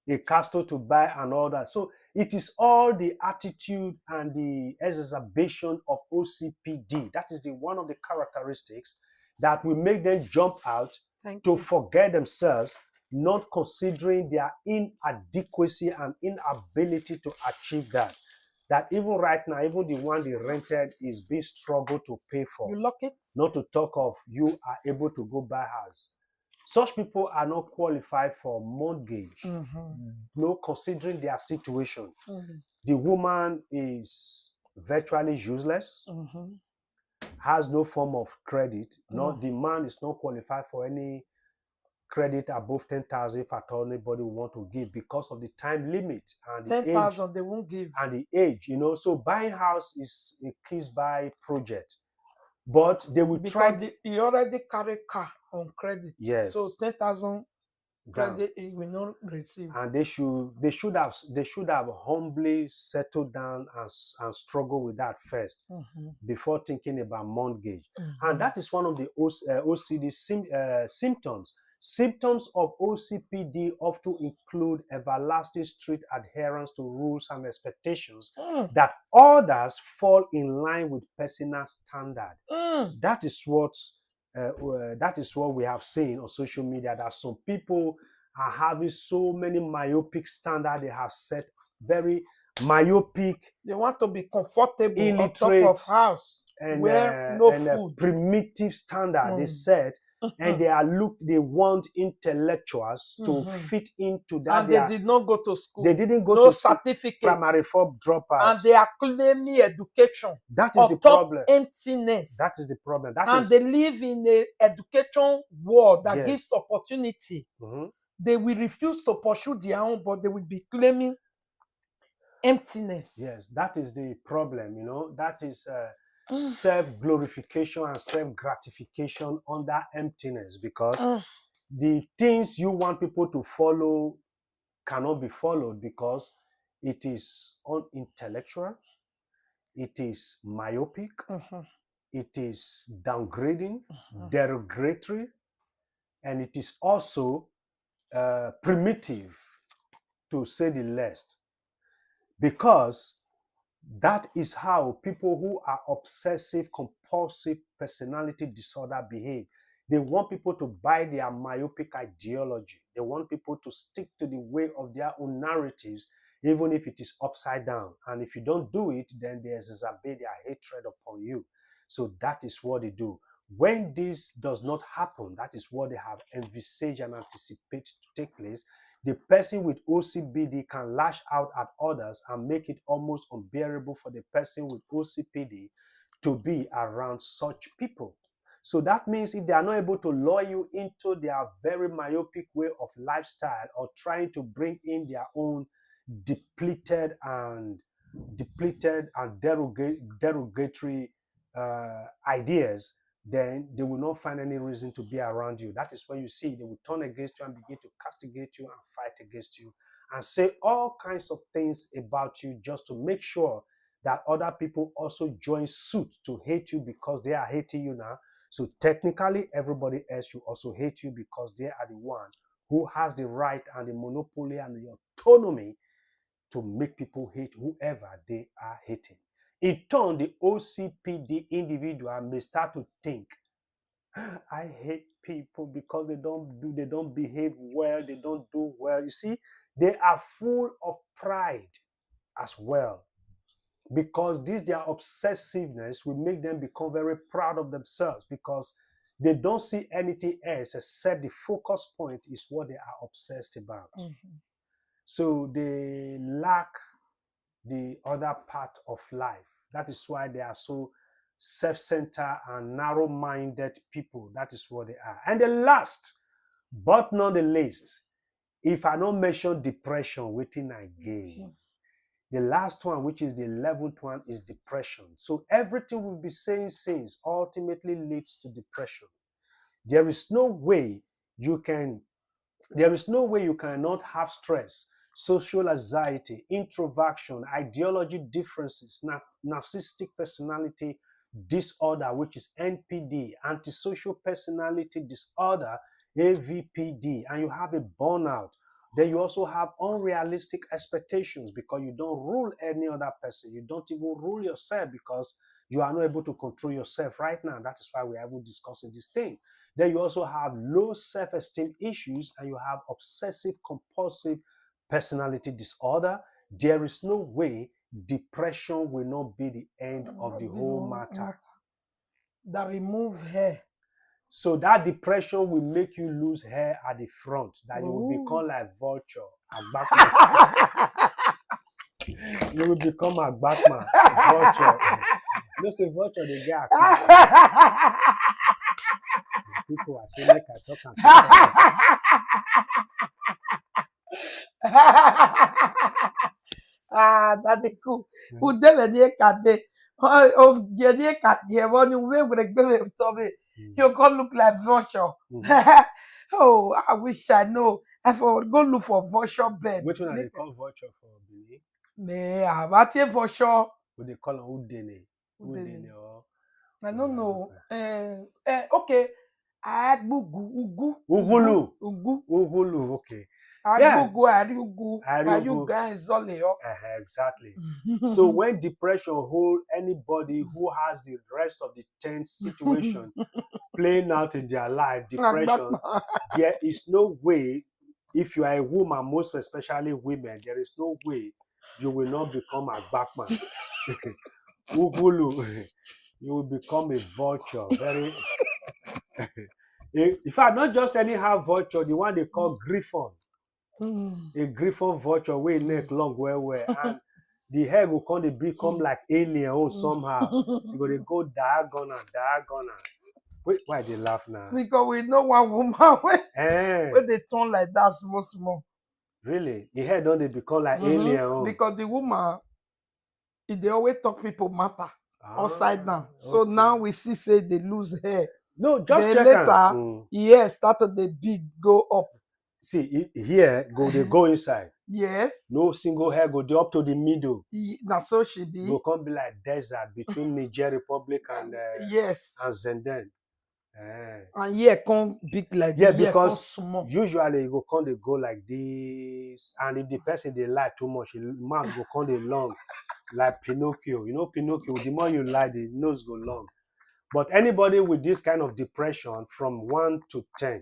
A castle to buy and all that. So it is all the attitude and the exacerbation of OCPD. That is one of the characteristics that will make them jump out to forget themselves, not considering their inadequacy and inability to achieve that. That even right now, even the one they rented is being struggled to pay for. You lock it? Not to talk of you are able to go buy house. Such people are not qualified for mortgage, no, considering their situation. The woman is virtually useless, has no form of credit. Not the man is not qualified for any credit above 10,000 if at all anybody will want to give, because of the time limit and the 10,000 they won't give, and the age. So buying house is a kiss buy project, but they will try. You already carry car on credit. Yes. So 10,000 credit he will not receive. And they should have humbly settled down and struggle with that first before thinking about mortgage. And that is one of the OCD symptoms. Symptoms of OCPD often include everlasting strict adherence to rules and expectations that others fall in line with personal standard. That is what we have seen on social media, that some people are having so many myopic standards. They have set very myopic. They want to be comfortable, illiterate, on top of house, and where no food. A primitive standard they set, and they want intellectuals to fit into that. And they did not go to school. They didn't go no to school. certificate. Primary 4 dropouts. And they are claiming education. That is the problem. Emptiness. That is the problem. They live in an education world that gives opportunity. They will refuse to pursue their own, but they will be claiming emptiness. Yes, that is the problem. That is self-glorification and self-gratification under emptiness, because the things you want people to follow cannot be followed because it is unintellectual, it is myopic, it is downgrading, derogatory, and it is also primitive, to say the least, because that is how people who are obsessive compulsive personality disorder behave. They want people to buy their myopic ideology. They want people to stick to the way of their own narratives, even if it is upside down. And if you don't do it, then they exacerbate their hatred upon you. So that is what they do. When this does not happen, that is what they have envisaged and anticipate to take place. The person with OCPD can lash out at others and make it almost unbearable for the person with OCPD to be around such people. So that means if they are not able to lure you into their very myopic way of lifestyle, or trying to bring in their own depleted and derogatory ideas, then they will not find any reason to be around you. That is when you see they will turn against you and begin to castigate you and fight against you and say all kinds of things about you, just to make sure that other people also join suit to hate you because they are hating you now. So technically, everybody else should also hate you because they are the one who has the right and the monopoly and the autonomy to make people hate whoever they are hating. In turn, the OCPD individual may start to think, I hate people because they don't behave well, they don't do well. You see, they are full of pride as well, because their obsessiveness will make them become very proud of themselves, because they don't see anything else except the focus point is what they are obsessed about. So they lack the other part of life. That is why they are so self-centered and narrow-minded people. That is what they are. And the last, but not the least, if I don't mention depression, waiting again. The last one, which is the 11th one, is depression. So everything we've been saying since ultimately leads to depression. There is no way you cannot have stress, social anxiety, introversion, ideology differences, narcissistic personality disorder, which is NPD, antisocial personality disorder, AVPD, and you have a burnout. Then you also have unrealistic expectations because you don't rule any other person. You don't even rule yourself because you are not able to control yourself right now. That is why we are even discussing this thing. Then you also have low self-esteem issues, and you have obsessive compulsive personality disorder. There is no way depression will not be the end of the whole matter. That remove hair. So that depression will make you lose hair at the front, that you will become like vulture. You will become a Batman, vulture. You know, say vulture, they get people are saying, make I talk and that is cool. Who never near Kade? Of the Kade, one you will break. You can look like vulture. Oh, I wish I know. I for go look for vulture bed. Which one are they call vulture for, Billy? Me, what a vulture? Would they call them Udene? I don't know. Okay. I had Ugu. Uhulu, okay. You guys only exactly. So when depression holds anybody who has the rest of the tense situation playing out in their life, depression, there is no way, if you are a woman, most especially women, there is no way you will not become a Batman. Uhulu, you will become a vulture. Very. In fact, not just anyhow vulture, the one they call griffon. A griffon vulture way neck long well, and the hair will become like alien somehow. They go diagonal. Wait, why they laugh now? Because we know one woman when they turn like that small. Really? The hair don't they become like alien? Because the woman, they always talk people matter upside down. So now we say they lose hair. No, just then check later, yes, started the big go up. See, here they go inside. Yes. No single hair go up to the middle. That's so she be. Go come be like desert between Niger Republic and yes. And Zenden. And yeah, come big like because usually you go like this, and if the person they lie too much, the mouth go come they long, like Pinocchio. You know Pinocchio. The more you lie, the nose go long. But anybody with this kind of depression from 1 to 10,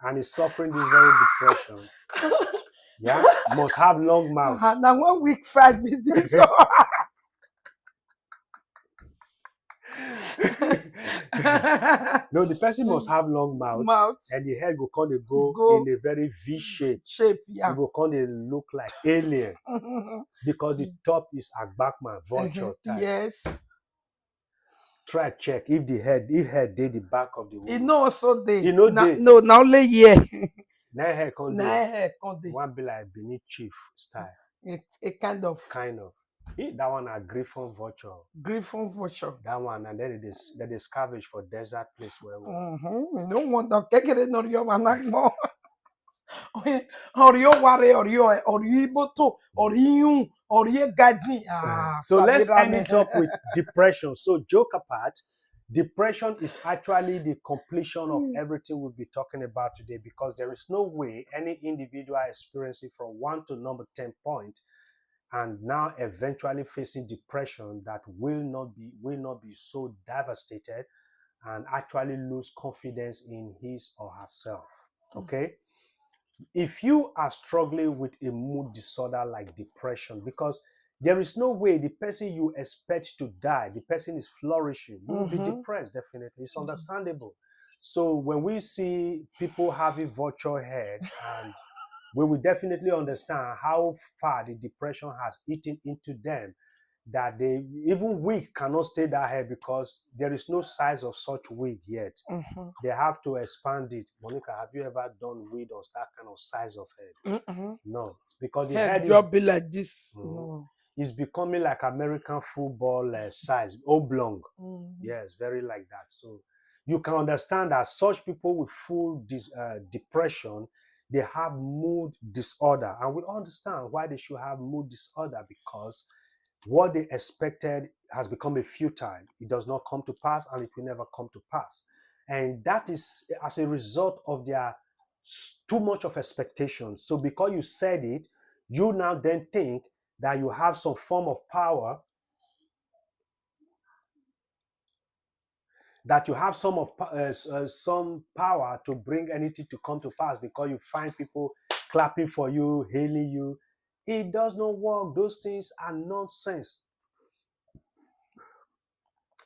and is suffering this very depression, must have long mouth. Now 1 week fight with this. No, the person must have long mouth. And the head will come go in a very V shape. Yeah. It will come look like alien because the top is a Batman vulture type. Yes. Try check if head did the back of the woman. It no also dey. No, now only here. Now hair come dey. One be like Benin Chief style. It's a kind of. That one a Griffon vulture. Griffon vulture. That one, and then they scavenge for desert place where we. You don't want to take it on your management. Or your worry, or your iboto, or you, or your gadget. So let's end it up with depression. So joke apart, Depression is actually the completion of everything we'll be talking about today, because there is no way any individual experiencing from 1 to number 10 point and now eventually facing depression that will not be so devastated and actually lose confidence in his or herself. Okay? If you are struggling with a mood disorder like depression, because there is no way the person you expect to die, the person is flourishing, you will be depressed, definitely. It's understandable. So when we see people having vulture head, and we will definitely understand how far the depression has eaten into them, that they, even wig cannot stay that high because there is no size of such wig yet. They have to expand it. Monica, have you ever done wig of that kind of size of head? No, because the head just be like this. No. is becoming like American football size, oblong. Yes, very like that. So you can understand that such people with full depression, they have mood disorder, and we understand why they should have mood disorder, because what they expected has become a futile. It does not come to pass, and it will never come to pass. And that is as a result of their too much of expectations. So because you said it, you now then think that you have some form of power, that you have some power to bring anything to come to pass, because you find people clapping for you, hailing you. It does not work. Those things are nonsense.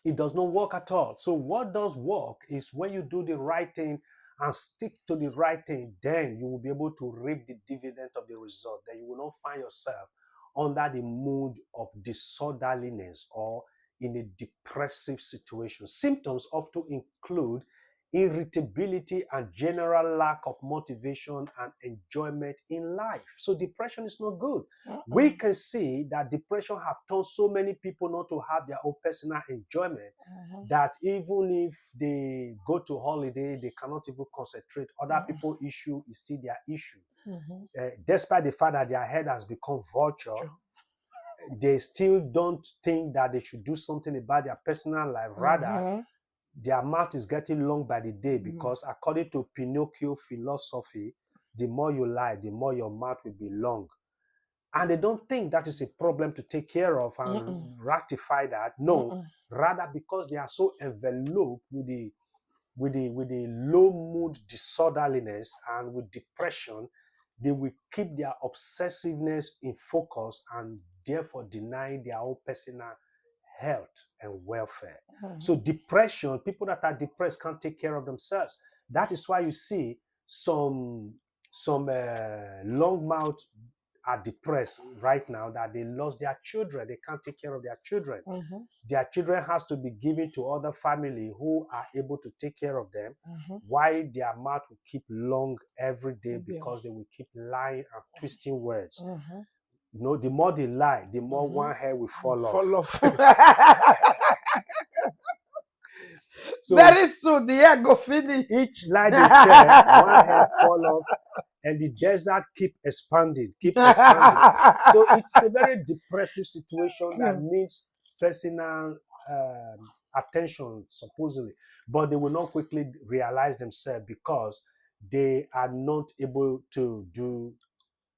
It does not work at all. So what does work is when you do the right thing and stick to the right thing, then you will be able to reap the dividend of the result. Then you will not find yourself under the mood of disorderliness or in a depressive situation. Symptoms often include irritability and general lack of motivation and enjoyment in life. So depression is not good. We can see that depression have turned so many people not to have their own personal enjoyment, that even if they go to holiday, they cannot even concentrate. Other people's issue is still their issue. Despite the fact that their head has become vulture, they still don't think that they should do something about their personal life. Rather, their mouth is getting long by the day, because according to Pinocchio philosophy, the more you lie, the more your mouth will be long. And they don't think that is a problem to take care of and rectify that. No, rather because they are so enveloped with the low mood disorderliness and with depression, they will keep their obsessiveness in focus and therefore deny their own personal health and welfare. So depression, people that are depressed can't take care of themselves. That is why you see some long mouth are depressed right now, that they lost their children. They can't take care of their children. Their children has to be given to other family who are able to take care of them, while their mouth will keep long every day, because they will keep lying and twisting words. You know, the more they lie, the more one hair will fall off. So very soon the hair go finish. Each lie they tell, one hair fall off, and the desert keep expanding. So it's a very depressive situation that needs personal attention, supposedly. But they will not quickly realize themselves, because they are not able to do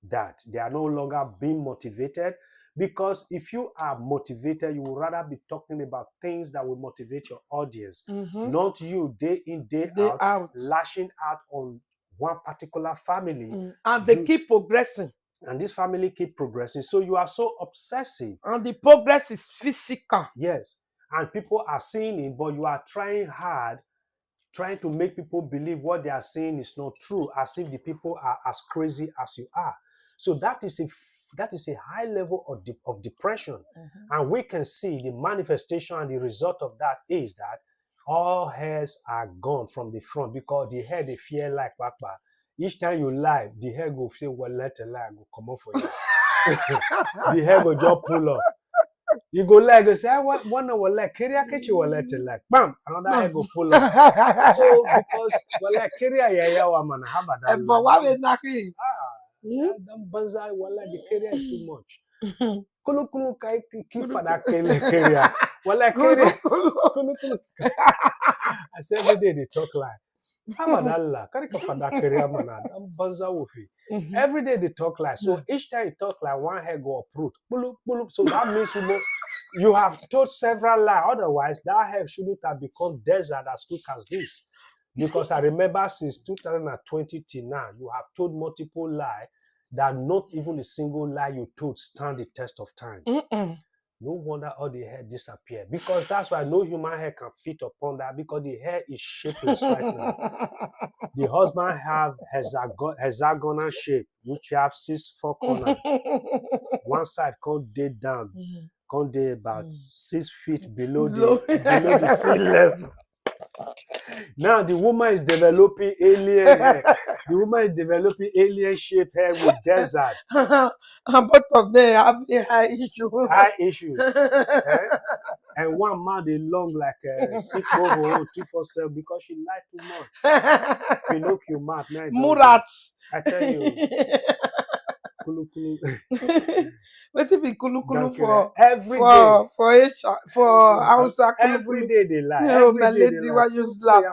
that. They are no longer being motivated, because if you are motivated, you would rather be talking about things that will motivate your audience, not you day in, day out, lashing out on one particular family. And they keep progressing. And this family keep progressing. So you are so obsessive. And the progress is physical. Yes. And people are seeing it, but you are trying hard, trying to make people believe what they are saying is not true, as if the people are as crazy as you are. So that is a high level of depression. And we can see the manifestation and the result of that is that all hairs are gone from the front, because the hair they fear like Papa. Each time you lie, the hair go say, well, let a lie go come up for you. The hair go just pull up. You go like, you say, I want one will like, carry a catch you will let it like, bam, another hair go pull up. So, because, well, like, carry a yawa man, how about that? But what is knocking? Them banzai, well, like, the carrier is too much. Kulu kai keep for that carrier. Well, like Kulu, it. kulu. Kulu, kulu. I say every day they talk like. Amanalla, karika fada keria mana, banza wofi. Mhm. Every day they talk like. So each time you talk like, one head go uproot. Bulup, bulup. So that means you have told several lies. Otherwise, that head shouldn't have become desert as quick as this. Because I remember since 2020 till now, you have told multiple lies that not even a single lie you told stand the test of time. Mm-mm. No wonder all the hair disappeared. Because that's why no human hair can fit upon that, because the hair is shapeless right now. The husband have hexagonal shape, which have 4 corners. One side come dead down, come dey about 6 feet below the sea level. Now the woman is developing alien hair. The woman is developing alien shape hair with desert. And both of them have a high issue. High issue. And one man they long like a sick bobo 247 because she lied too much. Pinocchio mad now. Murat. I tell you. Kulu kulu. What if be kulu kulu for every day for Hausa kulu every kulu? day they lie. No, Every my day lady, they lie. why you slap?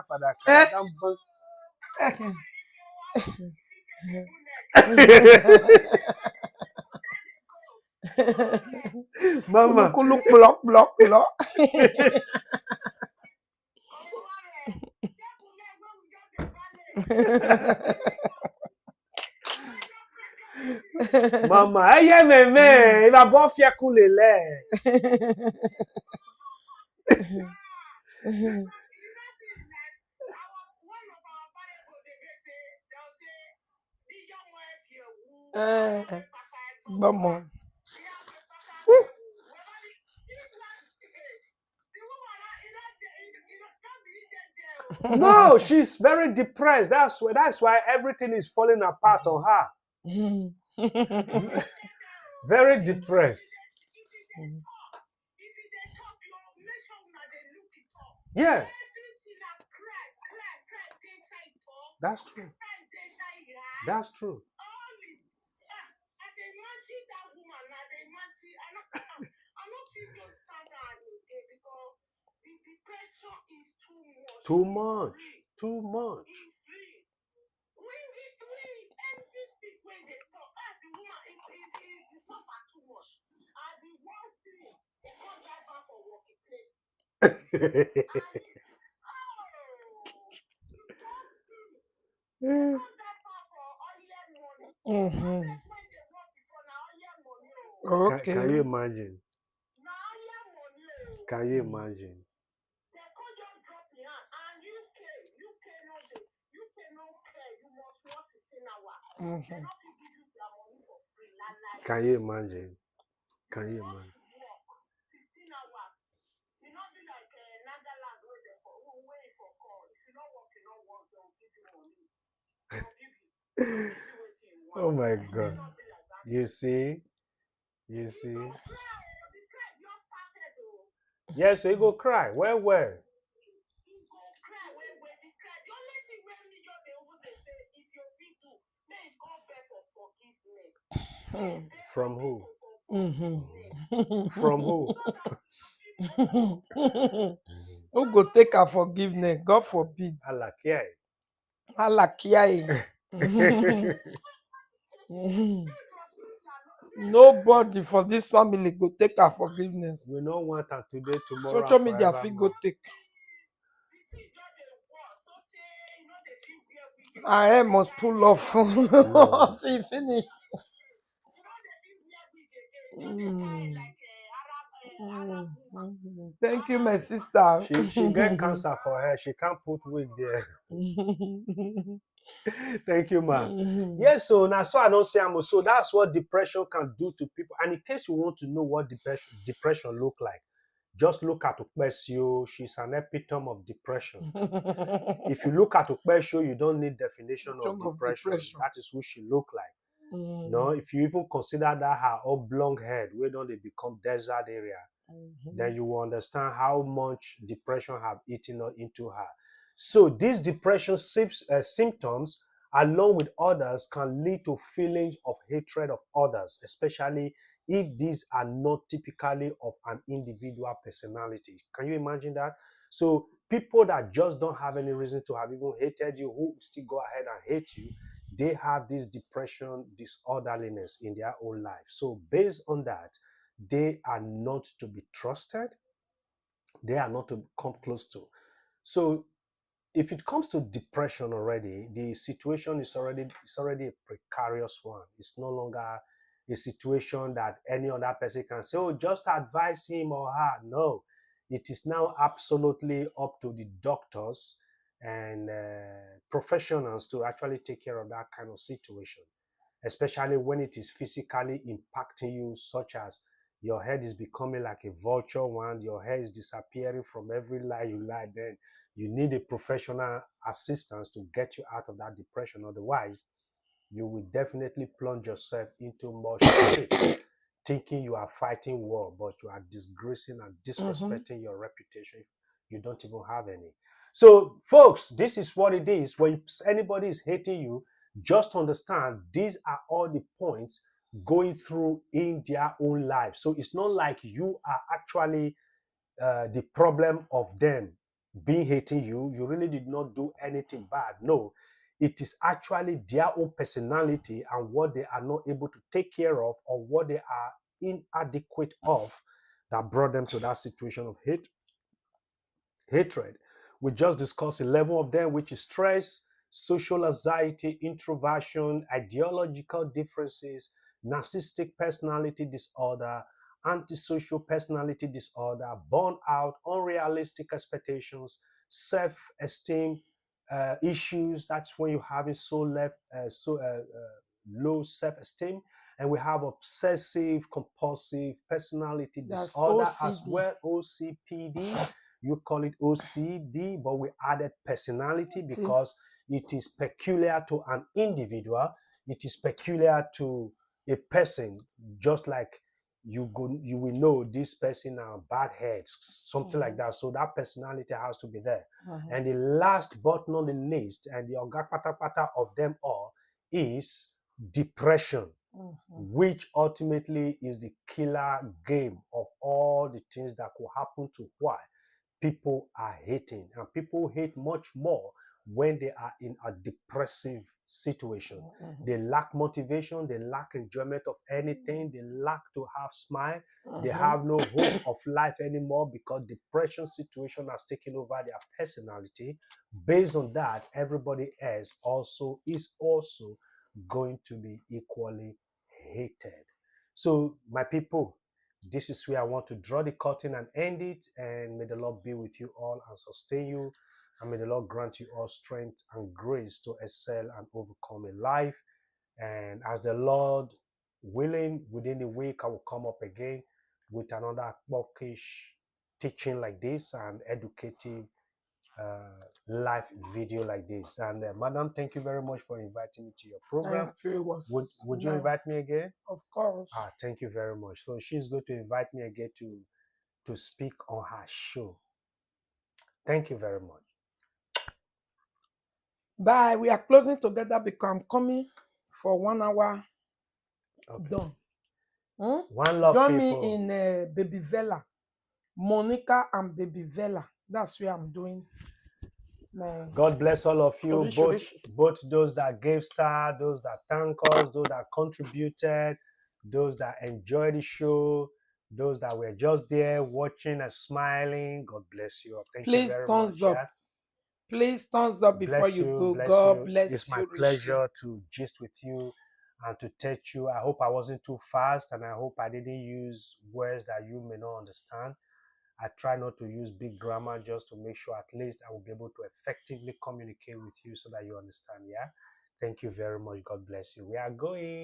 Mama. Kulu kulu block block block. Mama, aye meme, il va bon faire couler l'air. Maman. No, she's very depressed. That's why everything is falling apart on her. Very depressed. Yeah. That's true. That's true. Too much. Too much. Okay. Can you imagine? Can you imagine? Can you imagine? Can you imagine? Oh my God. You see? You see? Yes, so you go cry. Where? From who? From who? Who go take her forgiveness? God forbid. Allah care. Allah kiai. Nobody for this family go take her forgiveness. We don't want her today, tomorrow. Social media fit go take. Her hair must pull off until finish. Thank you, my sister. She get cancer for her. She can't put wig there. Thank you, man. Yes, so now so I don't say I'm so that's what depression can do to people. And in case you want to know what depression look like, just look at Ukpesio. She's an epitome of depression. If you look at Ukpesio, you don't need definition of depression. That is who she look like. No, if you even consider that her oblong head, where don't they become desert area, then you will understand how much depression have eaten into her. So these depression symptoms, along with others, can lead to feelings of hatred of others, especially if these are not typically of an individual personality. Can you imagine that? So people that just don't have any reason to have even hated you, who still go ahead and hate you, they have this depression, disorderliness in their own life. So based on that, they are not to be trusted. They are not to come close to. So if it comes to depression already, the situation is already a precarious one. It's no longer a situation that any other person can say, oh, just advise him or her. No, it is now absolutely up to the doctors and professionals to actually take care of that kind of situation, especially when it is physically impacting you, such as your head is becoming like a vulture one, your hair is disappearing from every lie you lie, then you need a professional assistance to get you out of that depression. Otherwise, you will definitely plunge yourself into more shit, thinking you are fighting war, but you are disgracing and disrespecting your reputation if you don't even have any. So, folks, this is what it is. When anybody is hating you, just understand these are all the points going through in their own life. So it's not like you are actually the problem of them being hating you. You really did not do anything bad. No, it is actually their own personality and what they are not able to take care of, or what they are inadequate of, that brought them to that situation of hatred. We just discussed 11 of them, which is stress, social anxiety, introversion, ideological differences, narcissistic personality disorder, antisocial personality disorder, burnout, unrealistic expectations, self-esteem issues. That's when you're having low self-esteem. And we have obsessive compulsive personality disorder as well, OCPD. You call it OCD, but we added personality because it is peculiar to an individual. It is peculiar to a person, just like you will know this person are bad heads, something like that. So that personality has to be there. And the last but not the least, and the oga patapata of them all, is depression, which ultimately is the killer game of all the things that could happen to why people are hating. And people hate much more when they are in a depressive situation. They lack motivation, they lack enjoyment of anything, they lack to have smile, they have no hope of life anymore because depression situation has taken over their personality. Based on that, everybody else is also going to be equally hated. So my people, this is where I want to draw the curtain and end it. And may the Lord be with you all and sustain you. And may the Lord grant you all strength and grace to excel and overcome in life. And as the Lord willing, within the week, I will come up again with another bookish teaching like this and educative live video like this. And madam, thank you very much for inviting me to your program. Would you invite me again? Of course. Thank you very much. So she's going to invite me again to speak on her show. Thank you very much. Bye. We are closing together because I'm coming for 1 hour. Okay. Done. One love, Join people. me in Baby Vela. Monica and Baby Vela. That's where I'm doing. God bless all of you, both those that gave star, those that thank us, those that contributed, those that enjoyed the show, those that were just there watching and smiling. God bless you. Thank you very thumbs much. up. Please thumbs up before you go. God bless you. It's my pleasure to gist with you and to teach you. I hope I wasn't too fast, and I hope I didn't use words that you may not understand. I try not to use big grammar just to make sure at least I will be able to effectively communicate with you so that you understand. Yeah. Thank you very much. God bless you. We are going.